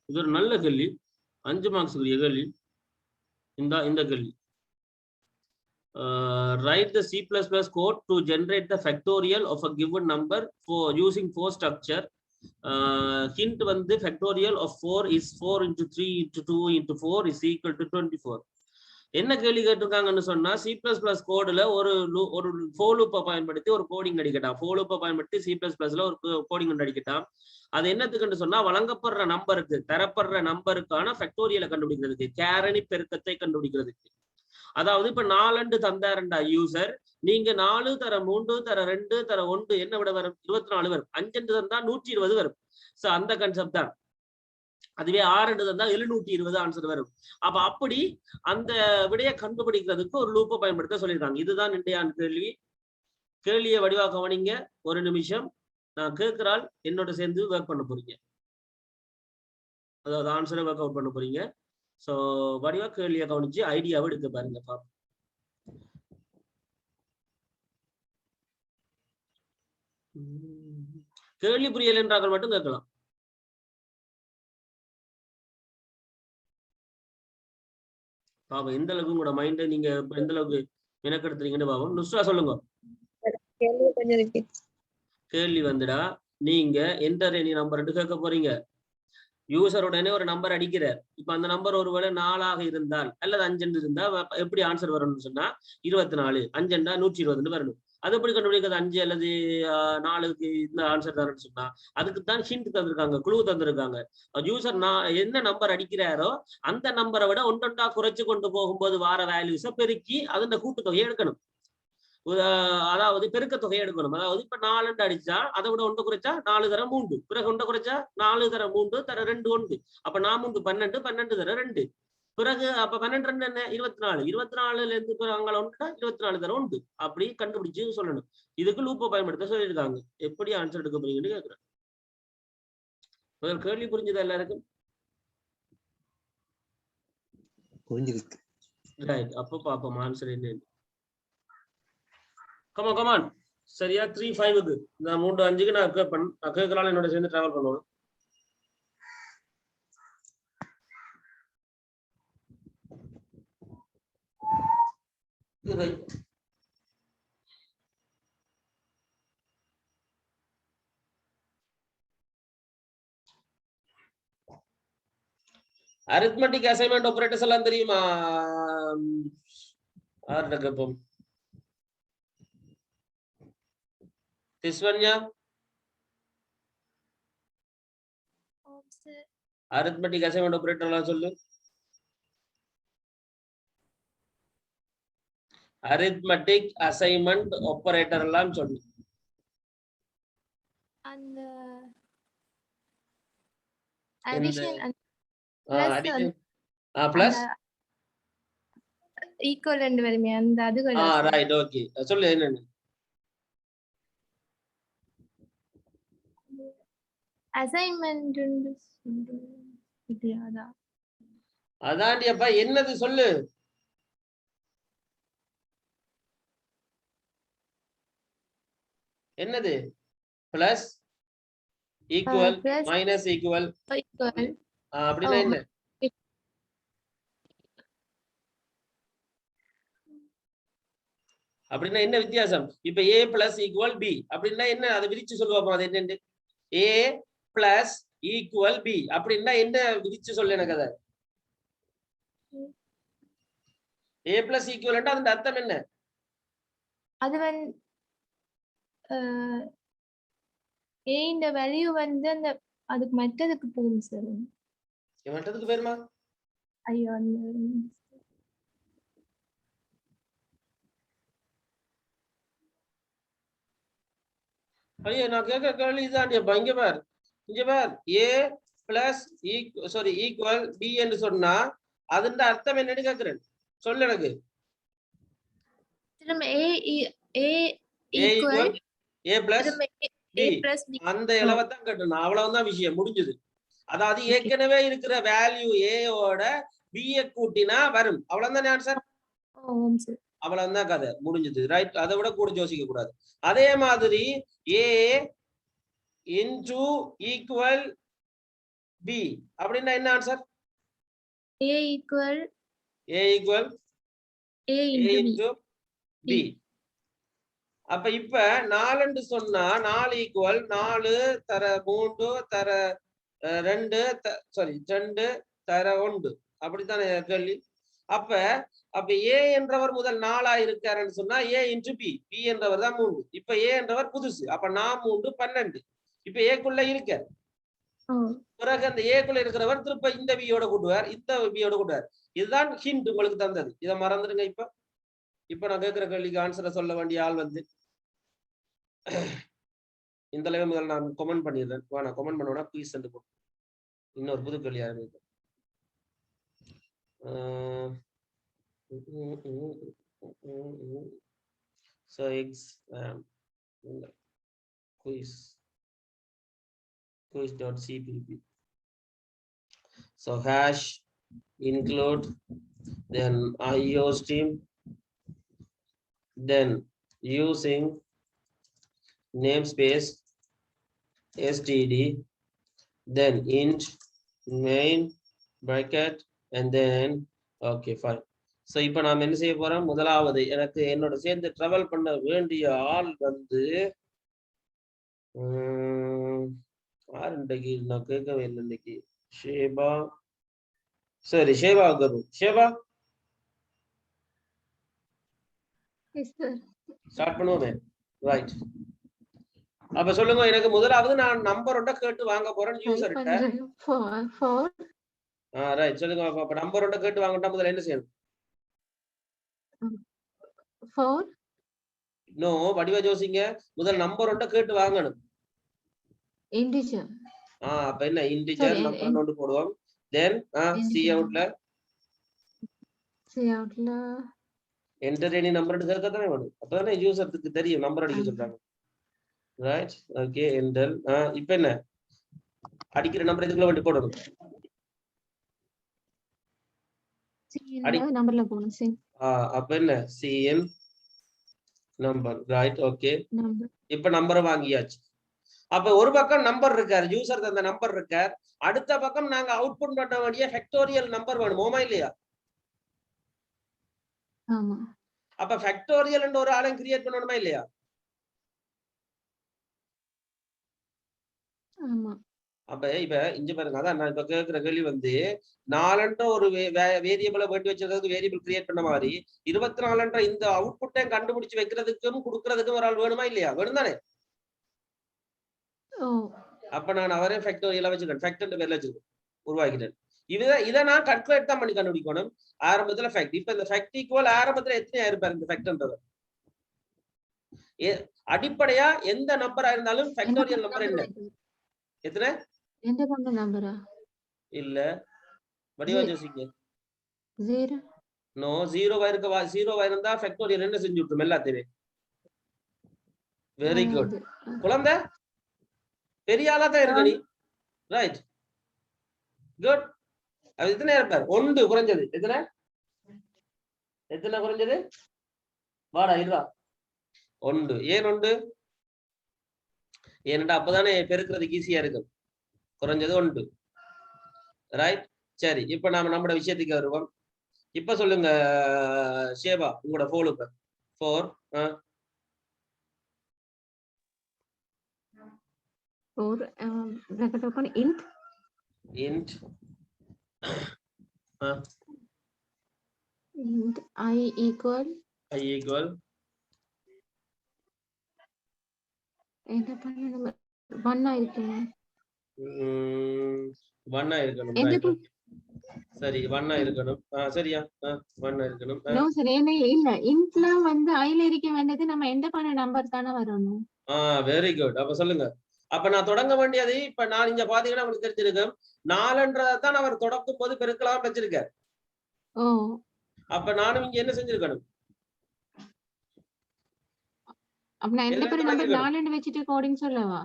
இது ஒரு நல்ல கேள்வி, 5 மார்க்ஸ் கேள்வி. இந்த கேள்வி, write the C++ code to generate the factorial of a given number for using 4 structure. Hint வந்து factorial of 4 is 4 into 3 into 2 into 4 is equal to 24. என்ன கேள்வி கேட்டிருக்காங்கன்னு சொன்னா, C++ கோடுல ஒரு for loop பயன்படுத்தி ஒரு கோடிங் அடிக்கட்டாம். for loop பயன்படுத்தி C++ல ஒரு coding அடிக்கட்டாம். அது என்னத்துக்குன்னு சொன்னா, வழங்கப்படுற நம்பருக்கு தரப்படுற நம்பருக்கான ஃபேக்டோரியலை கண்டுபிடிக்கிறதுக்கு, கேரணி பெருக்கத்தை கண்டுபிடிக்கிறதுக்கு. அதாவது இப்ப 4 தந்தாருண்டா யூசர், நீங்க 4 தர 3 தர 2 தர 1 என்ன விட வரும்? 24 வரும். 5 தந்தா 120 வரும். சோ அந்த கான்செப்ட் தான். அதுவே 6 தந்தா 720 ஆன்சர் வரும். அப்ப அப்படி அந்த விடையை கண்டுபிடிக்கிறதுக்கு ஒரு லூப்பை பயன்படுத்த சொல்லியிருக்காங்க. இதுதான் இன்றைய கேள்வி. கேள்வியை வடிவா கவனிங்க, ஒரு நிமிஷம். நான் கேட்கிறாள் என்னோட சேர்ந்து ஒர்க் பண்ண போறீங்க, அதாவது ஆன்சரை ஒர்க் அவுட் பண்ண போறீங்க. ஸோ வடிவா கேள்வியை கவனிச்சு ஐடியாவை எடுக்க பாருங்க பாப்போம். கேள்வி புரியல் என்றார்கள் மட்டும் கேட்கலாம். பாப்போம் எந்த அளவுக்கு உங்களோட மைண்டை நீங்க எந்த அளவுக்கு மெனக்கெடுத்துறீங்கன்னு பாப்போம். நுஸ்ரா சொல்லுங்க. கேள்வி வந்துடா நீங்க என்டர் எனி நம்பர் கேட்க போறீங்க. யூசர் உடனே ஒரு நம்பர் அடிக்கிறார். இப்ப அந்த நம்பர் ஒருவேளை 4 இருந்தால் அல்லது 5 இருந்தா எப்படி ஆன்சர் வரணும்னு சொன்னா 24, 5 120 வரணும். அது எப்படி கண்டுபிடிக்கிறது? 5 அல்லது 4க்கு இந்த ஆன்சர் தரணும்னு சொன்னா அதுக்குத்தான் ஹிண்ட் தந்திருக்காங்க, குழு தந்திருக்காங்க. யூசர் என்ன நம்பர் அடிக்கிறாரோ அந்த நம்பரை விட ஒன்றொன்றா குறைச்சு கொண்டு போகும்போது வார வேல்யூஸை பெருக்கி அதன் கூட்டுத்தொகையை எடுக்கணும். அதாவது பெருக்க தொகையை எடுக்கணும். அதாவது இப்ப 4 அடிச்சா அதை விட 1 குறைச்சா 4 தர 3, பிறகு 1 குறைச்சா 4 தர 3 தர 2 1. அப்ப 4 12, 12 தர 2, பிறகு அப்ப 12 2 என்ன 24, 24ல இருந்து அங்கே 1 24 தர 1. அப்படி கண்டுபிடிச்சு சொல்லணும். இதுக்கு லூப்பை பயன்படுத்த சொல்லியிருக்காங்க. எப்படி ஆன்சர் எடுக்க போறீங்கன்னு கேட்கிறேன். முதல் கேள்வி புரிஞ்சது எல்லாருக்கும்?
புரிஞ்சிருக்கு.
ரைட், அப்போ பாப்போம் ஆன்சர் என்ன. கமான் சரியா 3 5க்கு நான் 3 5க்கு நான் கேட்கலாம் என்னோட சேர்ந்து டிராவல் பண்ணுவோம். அரித்மெட்டிக் அசைன்மெண்ட் ஆபரேட்டர்ஸ் எல்லாம் தெரியுமா? ஆர்ட கேப்போம். திஸ்வன்யா அரித்மெட்டிக் அசைன்மெண்ட் ஆபரேட்டர் எல்லாம் சொல்லு. அரித்மெட்டிக் அசைன்மெண்ட் ஆபரேட்டர் எல்லாம் சொல்லு.
அந்த
பிளஸ்
ஈக்குவல் ரெண்டு வருமே அந்த அதுகள்.
ரைட், ஓகே சொல்லு என்னன்னு.
அசைன்மெண்ட்
அதாண்டியப்பா என்னது சொல்லு. என்னது? பிளஸ் ஈக்குவல் மைனஸ் ஈக்குவல் அப்படின்னா என்ன? அப்படின்னா என்ன வித்தியாசம்? இப்ப a பிளஸ் ஈக்குவல் b அப்படின்னா என்ன? அதை விரிச்சு சொல்லுவாப்பா. அது என்னன்னு a பிளஸ் ஈக்குவல் b அப்படின்னா என்ன விரிச்சு சொல்லு எனக்கு. அதை a பிளஸ் ஈக்குவல் அதோட அர்த்தம் என்ன?
அது வந்து a இந்த வேல்யூ வந்து அந்த அதுக்கு மற்றதுக்கு போகும் சார்.
மற்றதுக்கு பேருமா?
ஐயோ
ஐயோ நான் கேட்க கேள்வி இதாண்டியப்பா. இங்க பார் a பிளஸ் ஈக்குவல் b என்று சொன்னா அதோட அர்த்தம் என்னன்னு கேக்குறேன். சொல்லு எனக்கு. a பிளஸ் b அந்த இலவத்தான் கட்டணும். அவ்வளவுதான் விஷயம் முடிஞ்சது. அதாவது ஏற்கனவே இருக்கிற வேல்யூ ஏயோட b கூட்டினா வரும். அவ்வளவுதானே ஆன்சர்? அவ்வளவுதான் கதை முடிஞ்சது. ரைட், அதை விட கூட யோசிக்க கூடாது. அதே மாதிரி a இன்டு ஈக்குவல் b அப்படின்னா என்ன answer?
a equal
a into b. அப்ப இப்ப 4 சொன்னா 4 ஈக்குவல் 4 தர 3 தர 2 2 தர 1 அப்படித்தானே கேள்வி. அப்ப a என்றவர் முதல் 4 இருக்காருன்னு சொன்னா a இன்டு b என்றவர் தான் 3. இப்ப a என்றவர் புதுசு. அப்ப 4 3 12. இப்ப a-க்குள்ள இருக்க பிறகு அந்த a-க்குள்ள இருக்கிறவர் திருப்ப இந்த b-யோட கூட்டுவார், இந்த b-யோட கூட்டுவார். இதுதான் ஹிண்ட் உங்களுக்கு தந்தது. இதை மறந்துடுங்க. இப்ப நான் கேட்கிற கேள்விக்கு ஆன்சரை சொல்ல வேண்டிய ஆள் வந்து இந்த அளவு முதல்ல நான் கமெண்ட் பண்ணிடுறேன். நான் கமெண்ட் பண்ணுவேன்னா ப்ளீஸ் சென்று போட்டு இன்னொரு புது கேள்வி ஆரம்பிக்கும். So exam quiz quiz.cpp. So hash include, then IO stream, then using namespace std, then int main bracket, and then okay fine. So இப்போ நாம் என்ன செய்ய போறோம், முதலாவது எனக்கு என்னோட சேர்ந்து டிராவல் பண்ண வேண்டிய ஆள் வந்து யார் இன்றைக்கு நான் கேட்கவே இல்லை இன்னைக்கு. ஷேபா, சரி ஷேபா கரும். ஷேபா ஸ்டார்ட் பண்ணுவோமே, ரைட். அப்ப சொல்லுங்க, எனக்கு முதலாவது நான் நம்பரோட கேட்டு வாங்க போறேன் யூசர்கிட்ட. ரைட், சொல்லுங்க. அப்ப நம்பரோட கேட்டு வாங்கிட்டா முதல்ல என்ன செய்யணும்? நோ, வடிவா ஜோசிங்க, முதல் நம்பரோட கேட்டு வாங்கணும்.
இன்டிஜர்.
அப்ப என்ன இன்டிஜர் நம்பர் நோட் போடுவோம். தென் சி அவுட்ல என்டர் எனி நம்பர் கேட்க தானே வேணும். அப்பதானே யூசருக்கு தெரியும் நம்பர் அடிக்க சொல்றாங்க. Right, okay, enter. இப்ப என்ன அடிக்கிற நம்பர் இதுக்குள்ள வந்து போடணும்.
நம்பர்ல போணும் சி.
அப்ப என்ன சிஎன் நம்பர். Right, okay. இப்ப நம்பரை வாங்கியாச்சு. அப்ப ஒரு பக்கம் நம்பர் இருக்காரு, யூசர் அந்த நம்பர் இருக்கார். அடுத்த பக்கம் நாங்க அவுட்புட் பண்ண வேண்டிய ஃபேக்டோரியல் நம்பர் வேணுமோமா இல்லையா?
ஆமா.
அப்ப ஃபேக்டோரியல் ஒரு ஆளை கிரியேட் பண்ணணுமா இல்லையா?
ஆமா.
அப்ப இப்ப இங்க பாருங்க, அதான் நான் இப்ப கேட்கிற கேள்வி வந்து 4 ஒரு வேரியபிளை வேண்டி வச்சிருக்கிறதுக்கு வேரியபிள் கிரியேட் பண்ண மாதிரி 24 இந்த அவுட்புட்டை கண்டுபிடிச்சு வைக்கிறதுக்கும் கொடுக்கறதுக்கும் ஒரு ஆள் வேணுமா இல்லையா? வேணும் தானே? அப்ப நான் அவரே ஃபேக்டோரியலா வச்சிருக்கேன், ஃபேக்டர் பேர்ல வச்சிருக்கேன், உருவாக்கிட்டேன். இதை நான் கல்குலேட் தான் பண்ணி கண்டுபிடிக்கணும் ஆரம்பத்துல ஃபேக்ட். இப்ப இந்த ஃபேக்ட் ஈக்குவல் ஆரம்பத்துல எத்தனையா இருப்பாரு இந்த ஃபேக்ட்ன்றது? அடிப்படையா எந்த நம்பரா இருந்தாலும் ஃபேக்டோரியல் நம்பர் என்ன? எத்தனை?
எந்த நம்பரா?
இல்ல, வடிவா ஜோசிங்க.
0.
நோ, 0வா இருக்க, 0வா இருந்தா ஃபேக்டோரியல் என்ன செஞ்சு விட்டுரும் எல்லாத்தையுமே. வெரி குட் குழந்தை, பெரிய ஆளா தான் இருக்க நீ. Right, good. அது எத்தனை இருப்பார்? 1 குறைஞ்சது. எத்தனை குறைஞ்சது? வாடா இருடா, 1. ஏன் 1? ஏனண்டா அப்பதானே பெருக்கிறதுக்கு ஈஸியா இருக்கும். குறைஞ்சது 1. ரைட், சரி. இப்ப நாம நம்மளோட விஷயத்துக்கு வருவோம். இப்ப சொல்லுங்க ஷேபா, உங்களோட ஃபோலுக்கு 4
bracket open int
int
I equal என்ன பண்ணணும்? 1 ஆயிருக்குங்க.
1 இருக்கணும். சரி, 1 இருக்கணும். சரியா? 1 இருக்கணும்.
நோ சார், ஏன்னா இல்ல இன்ட்ல வந்து ஐல இருக்க வேண்டியது நம்ம எந்த பண்ண நம்பர் தானே வரணும்.
Very good. அப்ப சொல்லுங்க. அப்ப நான் தொடங்க வேண்டியது இப்ப நான் இங்க பாத்தீங்கன்னா உங்களுக்கு தெரிஞ்சிருக்கும் 4 அவர் தொடக்கும் போது பெருக்கலாம் வச்சிருக்கார். அப்ப நானும் இங்க என்ன செஞ்சிருக்கணும்?
அப்ப நான் எந்த பண்ண நம்பர் 4 வச்சிட்டு கோடிங் சொல்லவா?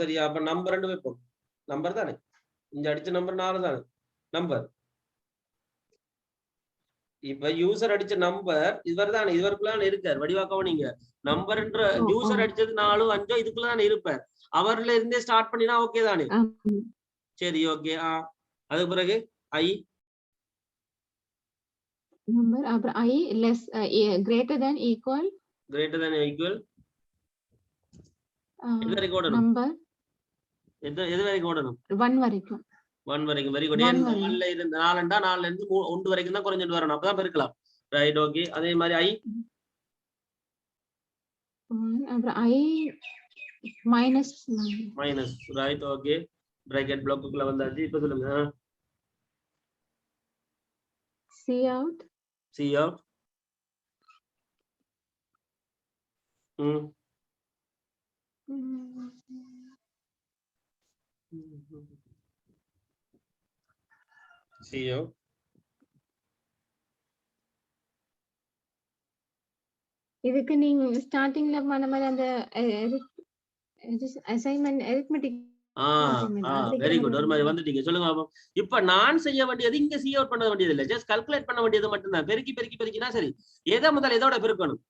சரியா? அப்ப நம்பர் 2 வைப்போம். நம்பர் தானே இங்க அடிச்ச நம்பர் 4 தானே நம்பர். இப்ப யூசர் அடிச்ச நம்பர் இதுவரைதானே, இதுவரைக்குள்ள இருக்கார். வடிவாக்கவும் நீங்க நம்பர்ன்ற யூசர் அடிச்சது 4 5 இதுக்குள்ளதானே இருப்பார். அவர்ல இருந்தே ஸ்டார்ட் பண்ணினா ஓகே தானே? சரி, ஓகே. அதுக்கு பிறகு ஐ
நம்பர், அப்புறம் ஐ லெஸ் greater than equal
எது வரைக்கும் ஓடணும்?
நம்பர்
எது வரைக்கும் ஓடணும்?
1 வரைக்கும்.
1 வரைக்கும். Very good. 4ல இருந்து 4ண்டா 4ல இருந்து 1 வரைக்கும் தான் குறைஞ்சிட்டு வரணும். அப்பதான் பெருக்கலாம். Right, okay. அதே மாதிரி ஐ
அப்புறம் ஐ மைனஸ்.
Right, okay. பிராக்கெட் பிளாக்குக்குள்ள வந்தாச்சு. இப்ப சொல்லுங்க.
சி அவுட் இதுக்கு நீங்க ஸ்டார்டிங்ல பண்ண மாதிரி அந்த அசைன்மென்ட் அரித்மெட்டிக்
வெரி குட். ஒரு மாதிரி வந்துட்டீங்க. சொல்லுங்க பாப்போம். இப்ப நான் செய்ய வேண்டியது இங்க சி அவுட் பண்ண வேண்டியது இல்ல, ஜஸ்ட் கால்குலேட் பண்ண வேண்டியது மட்டும்தான். பெருக்கி பெருக்கி பெருக்கினா சரி. எதை முதல் எதோட பெருக்கணும்?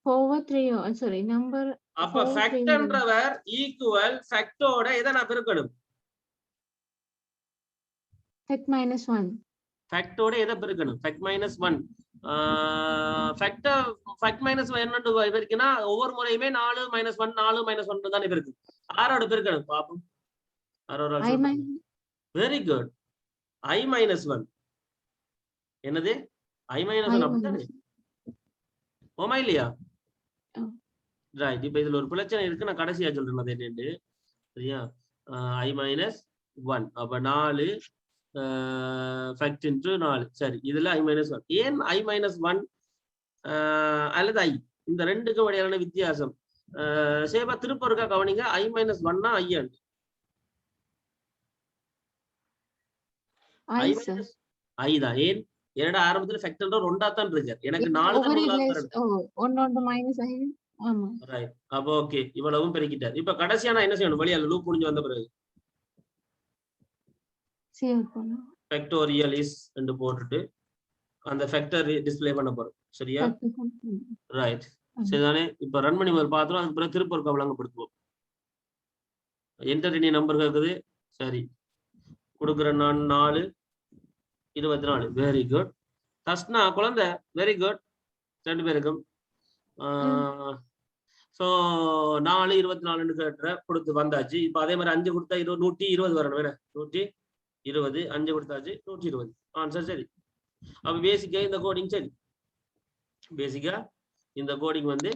Over 3 sorry number
அப்ப
4 3
ஃபேக்ட்ன்றவர் ஈக்குவல் ஃபேக்டோட எதை நான் பெருக்கணும்?
fact minus 1
ஃபேக்டோட எதை பெருக்கணும்? Fact minus 1. ஃபேக்ட் மைனஸ் என்னன்னு பெருக்கினா ஒவ்வொரு முறையுமே 4 மைனஸ் 1 4 மைனஸ் 1 தானே பெருக்கு. ஆரோட பெருக்கணும் பாப்போம்.
I minus
very good. I minus 1 என்னது? I மைனஸ் 1 அப்படிதானே? ஓமா இல்லையா? ரைட். இப்ப இதுல ஒரு பிரச்சனை இருக்கு, நான் கடைசியா சொல்றேன் அது என்னன்னு. சரியா? I மைனஸ் 1 அப்ப 4 ஃபேக்ட் இன்டு 4. சரி, இதுல I மைனஸ் 1. ஏன் I மைனஸ் 1 அல்லது I இந்த ரெண்டுக்கும் இடையிலான வித்தியாசம் சேவா திருப்ப இருக்கா கவனிங்க. I minus 1 I
I sir
I தான். ஏன்? என்னடா ஆரம்பத்துல ஃபேக்டர் ரெண்டா தான் இருக்கு, எனக்கு 4 தான்
over
முதலாவது
less
வரணும்.
ஒன்னோட minus I ஆமா
ரைட். அப்ப ஓகே, இவ்வளவும் பெருக்கிட்டார். இப்ப கடைசியா நான் என்ன செய்யணும்? வழியால லூப் முடிஞ்சு வந்த பிறகு
சேவ் பண்ணு
ஃபேக்டோரியல் இஸ் என்று போட்டுட்டு அந்த ஃபேக்டர் டிஸ்ப்ளே பண்ண போறோம். சரியா? ரைட். சரிதானே? இப்ப ரன் பண்ணி ஒரு பாத்திரம், அதுக்கு பிறகு திருப்ப ஒரு விளங்கப்படுத்துவோம். என்டர் எனி நம்பர் இருக்குது. சரி, கொடுக்குறேன் நான் 4 24. Very good. தஸ்னா குழந்தை, வெரி குட். 2 பேருக்கும் ஸோ 4 24 கேட்டுற கொடுத்து வந்தாச்சு. இப்ப அதே மாதிரி 5 கொடுத்தா 120 வரணும். வேணா 120, 5 கொடுத்தாச்சு 120 ஆன்சர். சரி, அப்ப பேசிக்கா இந்த கோடிங் சரி, பேசிக்கா இந்த கோடிங் வந்து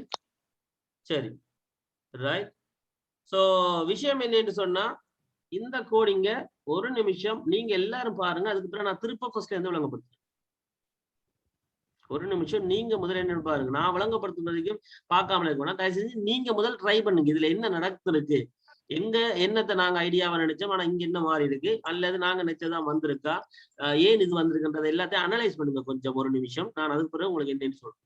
சரி. ரைட். ஸோ விஷயம் என்னன்னு சொன்னா, இந்த கோடிங்க ஒரு நிமிஷம் நீங்க எல்லாரும் பாருங்க, அதுக்கு பிறகு நான் திருப்ப ஃபர்ஸ்ட்ல இருந்து விளங்கப்படுத்துறேன். ஒரு நிமிஷம் நீங்க முதல்ல என்னன்னு பாருங்க, நான் விளங்கப்படுத்துறதுக்கும் பார்க்காமல இருக்கணும். தயவு செஞ்சு நீங்க முதல் ட்ரை பண்ணுங்க, இதுல என்ன நடக்குது, எங்க என்னத்தை நாங்க ஐடியாவை நினைச்சோம் ஆனா இங்க என்ன மாறி இருக்கு, அல்லது நாங்க நினைச்சதான் வந்திருக்கா, ஏன் இது வந்திருக்குன்றதை எல்லாத்தையும் அனலைஸ் பண்ணுங்க கொஞ்சம். ஒரு நிமிஷம் நான் அதுக்கு பிறகு உங்களுக்கு என்னன்னு சொல்றேன்.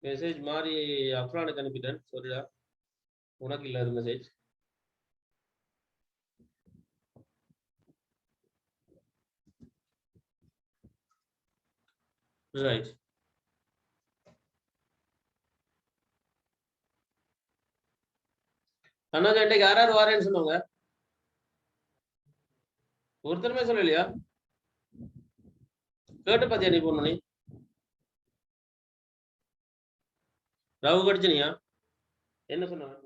மெசேஜ் மாதிரி அப்ரானுக்கு அனுப்பிட்டேன். சரியா? உனக்கு இல்ல அது மெசேஜ். ரைட். அண்ணா இன்றைக்கு யாராரு வாரேன்னு சொன்னவங்க? ஒருத்தருமே சொல்லலையா? கேட்டு பாத்தியா நீ போன நீ? ரவு கடிச்சனியா? என்ன சொன்னாங்க?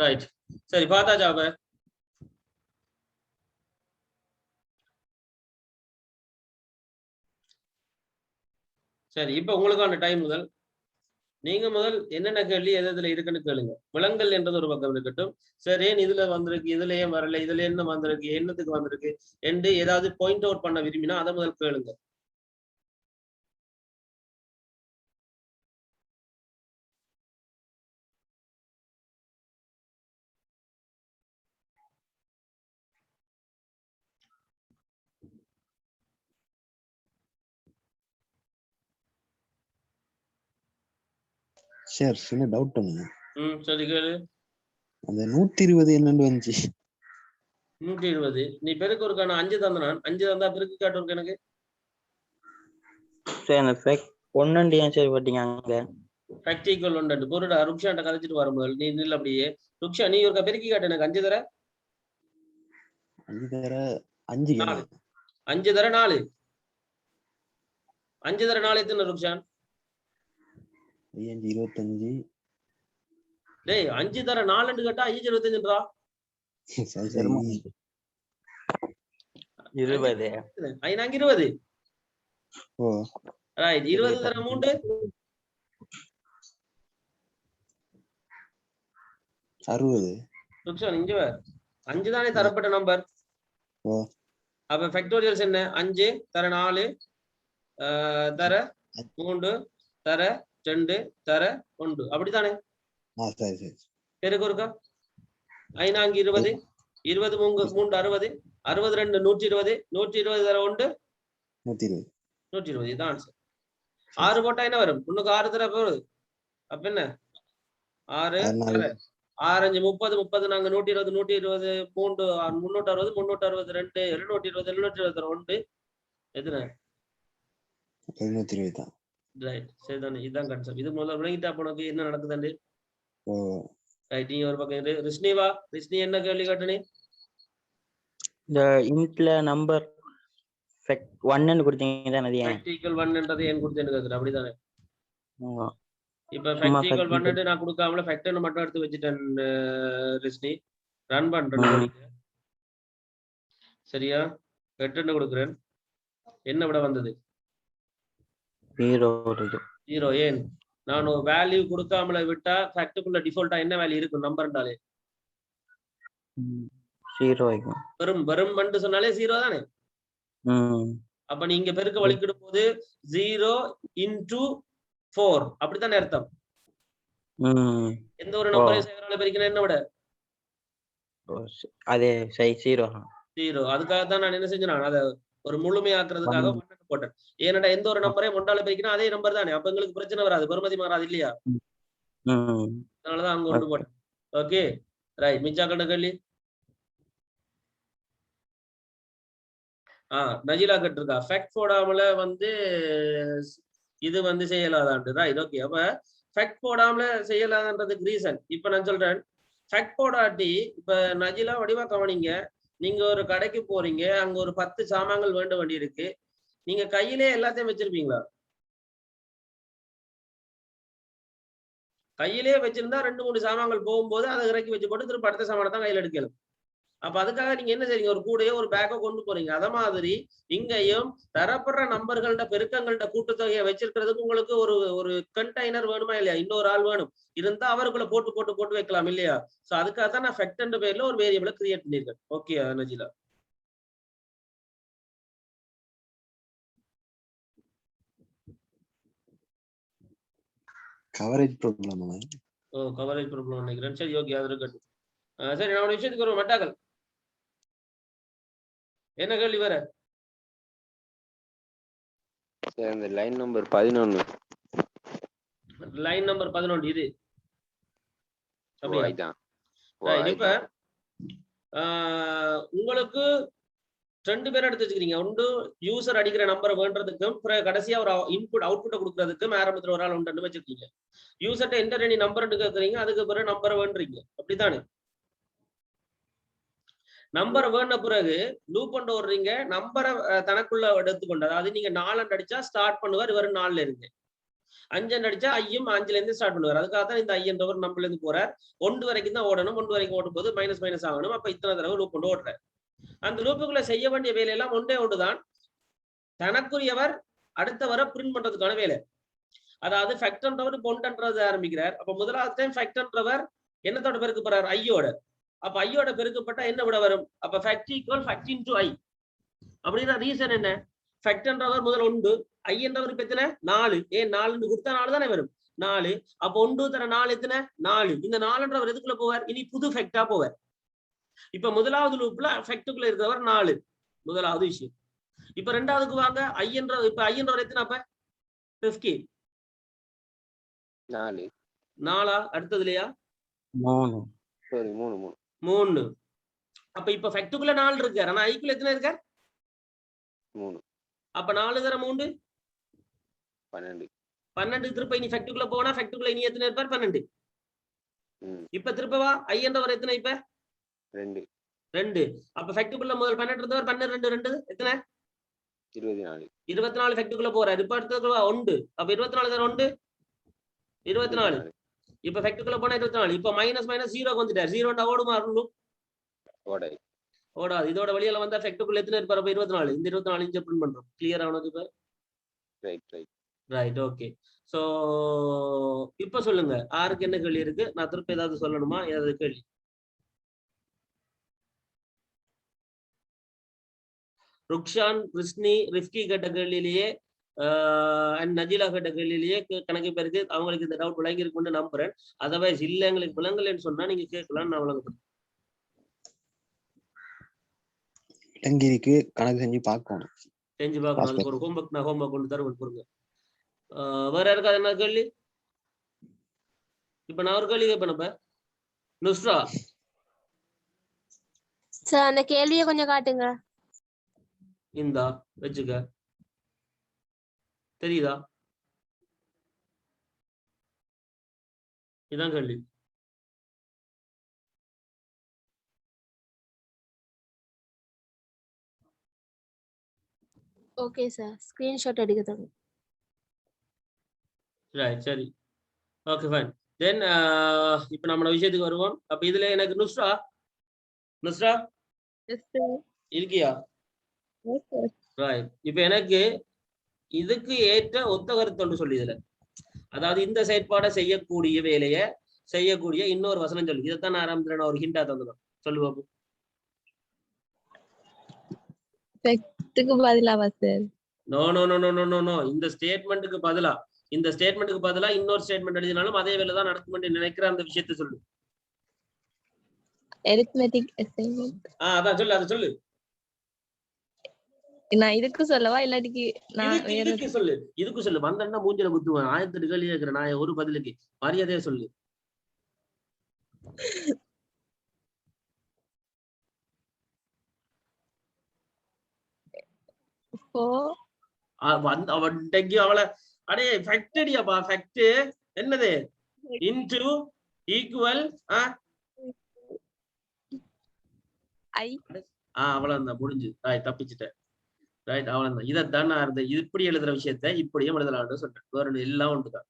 ரைட் சரி பார்த்தாச்சா அப்ப சரி இப்ப உங்களுக்கான டைம் முதல் நீங்க முதல் என்னென்ன கேள்வி எது இதுல இருக்குன்னு கேளுங்க. விலங்கல் என்றது ஒரு பக்கம் இருக்கட்டும். சரி இதுல வந்திருக்கு, இதுல ஏன் வரல, இதுல என்ன வந்திருக்கு, என்னத்துக்கு வந்திருக்கு என்று ஏதாவது பாயிண்ட் அவுட் பண்ண விரும்பினா அதை முதல் கேளுங்க.
சார் சின்ன டவுட் ஒண்ணு.
சரி கேளு.
அந்த 120 என்னன்னு வந்துச்சு?
120 நீ பெருக்கு ஒரு 5 தந்தனா 5 தந்தா பெருக்கு காட்டு எனக்கு.
சரி அந்த ஃபேக் ஒண்ணு ஏன் சரி போட்டீங்க அங்க?
பிராக்டிகல் ஒன்று பொருடா ருக்ஷாண்ட கதைச்சிட்டு வரும்போது நீ நில்ல அப்படியே. ருக்ஷா நீ ஒரு பெருக்கி காட்டு எனக்கு 5 தர
5 தர 5
4 5 தர 4 5 தர 4 எத்தனை ருக்ஷான்?
5 25.
டேய் 5 தர 4 கேட்டா 5 25ன்றா.
சரி சரி
20.
ஐநாங்க 20.
ஓ
ரைட் 20 தர 3
60.
ருக்ஷான் இங்க வா. 5 தானே தரப்பட்ட நம்பர்.
ஓ
அப்ப ஃபேக்டோரியல்ஸ் என்ன? 5 தர 4 தர 3 தர 2 தர 1 அப்படித்தானே?
சரி சரி
பெருக்கு இருக்கா? ஐநாங்க 20 20 3 60 62 120 120 தர 1
120
120 இதான் ஆன்சர். 6 போட்டா என்ன வரும்? உனக்கு 6 தர போகுது. அப்ப என்ன 6 தர 6 5 30 30 நாங்க 120 120 3 360 362 220 720 தர 1 எத்தனை?
720 தான்.
ரைட் சரிதானே? இதுதான் கான்செப்ட். இது முதல்ல விளங்கிட்டா உனக்கு என்ன நடக்குதுன்னு.
ஓ
ரைட் நீ ஒரு பக்கம் இரு. ரிஷ்னிவா ரிஷ்னி என்ன கேள்வி காட்டுனே?
இந்த இன்ட்ல நம்பர் ஃபேக் 1 கொடுத்தீங்க தானே அது ஏன்?
ஃபேக்டிக்கல் 1ன்றது ஏன் கொடுத்தேன்னு கேக்குற அப்படிதானே?
ஆமா.
இப்ப ஃபேக்டிக்கல் 1 நான் கொடுக்காமல ஃபேக்டர் மட்டும் எடுத்து வச்சிட்டேன் ரிஷ்னி. ரன் பண்றேன். சரியா? ஃபேக்டர் கொடுக்குறேன். என்ன விட வந்தது?
0 வருது.
0 ஏன்? நான் ஒரு வேல்யூ கொடுக்காமல விட்டா ஃபேக்டுக்குள்ள டிஃபால்ட்டா என்ன வேல்யூ இருக்கும் நம்பர்ன்றாலே?
0 ஆகும்.
வெறும் மண்டு சொன்னாலே 0 தானே? அப்ப நீங்க பெருக்க வலிக்கிடும் போது 0 into 4 அப்படித்தானே அர்த்தம்? எந்த ஒரு நம்பரையும் சேகரால பெருக்கினா என்ன விட?
அதே சரி 0.
அதுக்காக தான் நான் என்ன செஞ்சேன், அதை ஒரு முழுமையாக்குறதுக்காக 1 போட்டேன். ஏன்னா எந்த ஒரு நம்பரையும் 1ஆல பெருக்கினா அதே நம்பர் தானே, அப்ப எங்களுக்கு பிரச்சனை வராது, பெருமதி மாறாது இல்லையா? அதனாலதான் அங்க 1 போட்டேன். Okay right. மிச்சாக்கண்ட கேள்வி நஜிலா கேட்டிருக்கா. ஃபேக்ட் போடாமல இது செய்யலாதான்ட்டு. Right okay. அப்ப ஃபேக்ட் போடாமல செய்யலாதன்றதுக்கு ரீசன் இப்ப நான் சொல்றேன். ஃபேக்ட் போடாட்டி இப்ப நஜிலா வடிவா கவனிங்க. நீங்க ஒரு கடைக்கு போறீங்க, அங்க ஒரு 10 சாமான்கள் வேண்ட வேண்டி இருக்கு. நீங்க கையிலே எல்லாத்தையும் வச்சிருப்பீங்களா? கையிலே வச்சிருந்தா 2-3 சாமான்கள் போகும்போது அதை இறக்கி வச்சு போட்டு திரும்ப அடுத்த சாமானை தான் கையில எடுக்கலாம். அப்ப அதுக்காக நீங்க என்ன செய்றீங்க, ஒரு கூடையோ ஒரு பேக்கோ கொண்டு போறீங்க. அத மாதிரி இங்கேயும் தரப்படுற நம்பர்கள்ட பெருக்கங்கள்ட கூட்டுத்தொகையை வச்சிருக்கிறதுக்கு உங்களுக்கு ஒரு கண்டெய்னர் வேணுமா இல்லையா? இன்னொரு ஆள் வேணும். இருந்தா அவருக்குள்ள போட்டு வைக்கலாம் இல்லையா? சோ அதுக்காக தான் நான் ஃபேக்ட் பேர்ல ஒரு வேரியபிளை கிரியேட் பண்ணிருக்கேன். Okay Najila.
Coverage problem.
Coverage problem நினைக்கிறேன். சரி ஓகே அது இருக்கட்டும். சரி நான் ஒரு விஷயத்துக்கு ஒரு மட்டாக்கள் என்ன கேள்வி வேற?
இந்த லைன் நம்பர் 11.
லைன் நம்பர் 11 இது. அப்படியா? இப்ப உங்களுக்கு 2 பேர் எடுத்து வச்சுக்கிறீங்க. ஒன்று யூசர் அடிக்கிற நம்பரை வேண்டதுக்கும் கடைசியா ஒரு இன்புட் அவுட்புட்டை கொடுக்கறதுக்கும் ஆரம்பத்துல ஒரு ஆள் உண்டு வச்சிருக்கீங்க. யூசர்ட்ட என்டர் எனி நம்பர் கேட்கறீங்க, அதுக்கு பிறகு நம்பரை வேண்டுறீங்க. அப்படித்தானே? நம்பரை வேண்ட பிறகு லூப் கொண்டு வர்றீங்க. நம்பரை தனக்குள்ள எடுத்துக்கொண்டு, அதாவது நீங்க 4 அடிச்சா ஸ்டார்ட் பண்ணுவார், இவர் 4ல இருக்கு. 5 அடிச்சா ஐயும் 5ல இருந்து ஸ்டார்ட் பண்ணுவார். அதுக்காக தான் இந்த ஐ என்றவர் நம்மள இருந்து போறார். 1 வரைக்கும் தான் ஓடணும். 1 வரைக்கும் ஓடும் போது மைனஸ் ஆகணும். அப்ப இத்தனை தடவை லூப் கொண்டு ஓடுறார். அந்த லூப்புக்குள்ள செய்ய வேண்டிய வேலையெல்லாம் ஒன்றே ஒன்றுதான். தனக்குரியவர் அடுத்தவரை பிரிண்ட் பண்றதுக்கான வேலை. அதாவது ஃபேக்டர்ன்றவர் பொண்டன்றது ஆரம்பிக்கிறார். அப்ப முதலாவது டைம் ஃபேக்டர்ன்றவர் என்னத்தோட பெருக்கு போறார்? ஐயோட. அப்ப ஐயோட பெருக்கப்பட்டா என்ன விட வரும்? அப்ப ஃபேக்ட் ஈக்குவல் ஃபேக்ட் இன்டு ஐ. அப்படின்னா ரீசன் என்ன? ஃபேக்டர்ன்றவர் முதல் 1, ஐ என்றவர் இப்ப எத்தனை? 4. ஏன் 4 கொடுத்தா 4 தானே வரும். 4. அப்ப 1 தர 4 எத்தனை? 4. இந்த 4ன்றவர் எதுக்குள்ள போவார்? இனி புது ஃபேக்டா போவார். இப்ப முதலாவது லூப்ல ஃபேக்டுக்குள்ள இருக்கிறவர் 4. முதலாவது விஷயம். இப்ப ரெண்டாவதுக்கு வாங்க. இப்ப ஐ என்றவர் எத்தனை? அப்ப 50.
4.
4 அடுத்ததுலயா?
3.
சாரி 3.
3. அப்ப இப்ப ஃபேக்டுக்குள்ள 4 இருக்கார். ஆனா ஐக்குள்ள எத்தனை இருக்கார்?
3.
அப்ப 4 தர 3
12.
12. திருப்ப இனி ஃபேக்டுக்குள்ள போனா ஃபேக்டுக்குள்ள இனி எத்தனை இருப்பார்? 12. இப்ப திருப்ப வா. ஐ என்றவர் எத்தனை இப்ப?
2.
2. அப்ப ஃபேக்டுக்குள்ள முதல் 12 இருந்தவர் 12 2 எத்தனை?
24.
24 ஃபேக்டுக்குள்ள போறாரு. இப்ப அடுத்ததுக்கு 1. அப்ப 24 தர 1 24. இப்ப ஃபேக்டுக்குள்ள போனா 24. இப்ப மைனஸ் 0 வந்துட்டார். 0 ஓடுமா?
ஓடாது.
ஓடாது. இதோட வழியால வந்தா ஃபேக்டுக்குள்ள எத்தனை இருப்பார்? அப்ப 24. இந்த 24 இன்ஜெக்ட் பண்றோம். கிளியரா உனக்கு இப்ப? ரைட். ஓகே. சோ இப்ப சொல்லுங்க, யாருக்கு என்ன கேள்வி இருக்கு? நான் திருப்பி ஏதாவது சொல்லணுமா? ஏதாவது கேள்வி? ருக்ஷான், கிருஷ்ணி, ரிஃப்கி கேட்ட கேள்வியிலேயே அண்ட் நஜிலா கேட்ட கேள்வியிலேயே கணக்கு பேருக்கு அவங்களுக்கு இந்த டவுட் விளங்கி இருக்குன்னு நம்புறேன். அதர்வைஸ் இல்ல எங்களுக்கு விளங்கலன்னு சொன்னா நீங்க கேட்கலாம்னு நான் விளங்குறேன்.
விளங்கிருக்கு, கணக்கு செஞ்சு பார்க்கணும்.
அதுக்கு ஒரு ஹோம்ஒர்க் நான் ஹோம்ஒர்க் கொண்டு தருவேன் பொறுங்க. வேற யாருக்காது என்ன கேள்வி? இப்ப நான் ஒரு கேள்வி கேட்பேன். நுஸ்ரா
சார் அந்த கேள்வியை கொஞ்சம் காட்டுங்க.
இந்தா வச்சுக்க. தெரியுதா? இதான் கேள்வி.
ஓகே சார், ஸ்கிரீன்ஷாட் எடுக்கணும்.
ரைட், சரி, ஓகே ஃபைன். தென் இப்போ நம்ம விஷயத்துக்கு வருவோம். அப்ப இதுல எனக்கு நுஸ்ரா இருக்கியா? ரைட். இப்ப எனக்கு இதுக்கு ஏற்ற ஒத்த கருத்து சொல்லி இதுல, அதாவது இந்த செயற்பாடை செய்யக்கூடிய வேலைய செய்யக்கூடிய இன்னொரு வசனம் சொல்லி, இதைத்தான் நான் ஆரம்பத்துல நான் ஒரு ஹிண்டா தந்துடும். சொல்லு பாபு. No no no no no no no இந்த ஸ்டேட்மெண்ட்டுக்கு பதிலா இன்னொரு ஸ்டேட்மெண்ட் எழுதினாலும் அதே வேலை தான் நடக்கும் நினைக்கிற அந்த விஷயத்தை சொல்லு.
arithmetic assignment.
அதான் சொல்லு, அதை சொல்லு.
நான் இதுக்கு சொல்லவா இல்லாட்டிக்கு
இதுக்கு சொல்லு. இதுக்கு சொல்லு. வந்தா மூஞ்சில குத்துவேன். 1008 கேள்வி கேட்கிறேன் நான் ஒரு பதிலுக்கு. மரியாதையா சொல்லு. அவளை அடே ஃபேக்டரியாப்பா. ஃபேக்ட் என்னது? இன்டு ஈக்குவல் அவ்வளவுதான் முடிஞ்சு. தப்பிச்சுட்டேன். ரைட், அவ்வளவுதான். இதைத்தான் நான் இருந்தேன். இப்படி எழுதுற விஷயத்த இப்படியும் எழுதலாம்னு சொல்றேன். வேற எல்லாம் ஒன்றுதான்.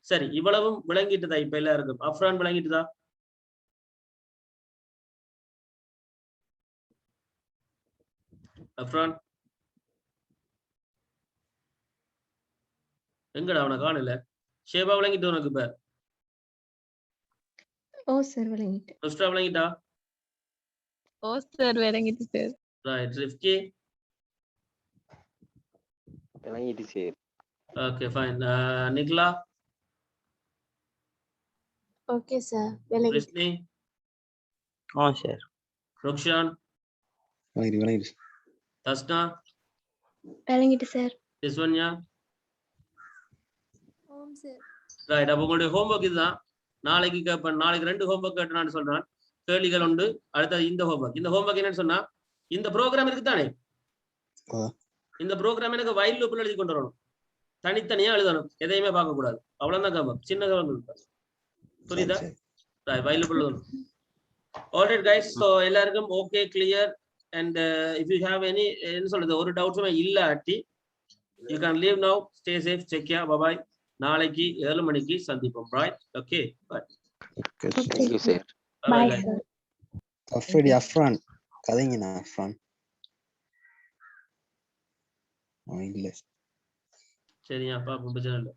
சரி, இவ்வளவும் விளங்கிட்டுதா? இப்ப எல்லாருக்கும் அஃப்ரான் விளங்கிட்டுதா? அஃப்ரான் எங்கடா? அவனை காணல. ஷேபா விளங்கிட்டு உனக்கு? இப்ப
ஓ சார் விளங்கிட்டு.
நுஸ்ரா விளங்கிட்டா?
ஓ சார் விளங்கிட்டு சார்.
ரைட். ரிஃப்கி
விளங்கிட்டு sir.
Okay fine. Nikla?
Okay sir விளங்கிட்டு.
கிருஷ்ணி?
சார்.
ருக்ஷான்?
விளங்கிட்டு.
தஸ்னா?
விளங்கிட்டு சார்.
ரிஸ்வன்யா?
ஓம் சார்.
ரைட். அப்ப உங்களுடைய ஹோம்ஒர்க் இதுதான். நாளைக்கு 2 ஹோம்ஒர்க் கேட்டு சொல்றேன். கேள்விகள் உண்டு. அடுத்தது இந்த ஹோம்ஒர்க். இந்த ஹோம்ஒர்க் என்னன்னு சொன்னா, இந்த ப்ரோக்ராம் இருக்குதானே, இந்த ப்ரோக்ராம் எனக்கு வைல் லூப்ல எழுதி கொண்டு வரணும். தனித்தனியா எழுதணும். எதையுமே பார்க்க கூடாது. அவ்வளவுதான் கவனம். சின்ன கவனம். புரியுதா? வைல் லூப்ல எழுதணும். Alright guys. சோ எல்லாருக்கும் okay, clear. And if you have any என்ன சொல்றது ஒரு டவுட்ஸுமே இல்லாட்டி you can leave now. Stay safe. Take care. Bye bye. நாளைக்கு 7 மணிக்கு சந்திப்போம். Right? Okay bye.
Thank you, sir.
Bye
Bye,
guys.
sir.
Afridi Afran கதைங்கண்ணா அஃப்ரான் இல்ல
சரியா பாப்போம், பிரச்சனை இல்லை.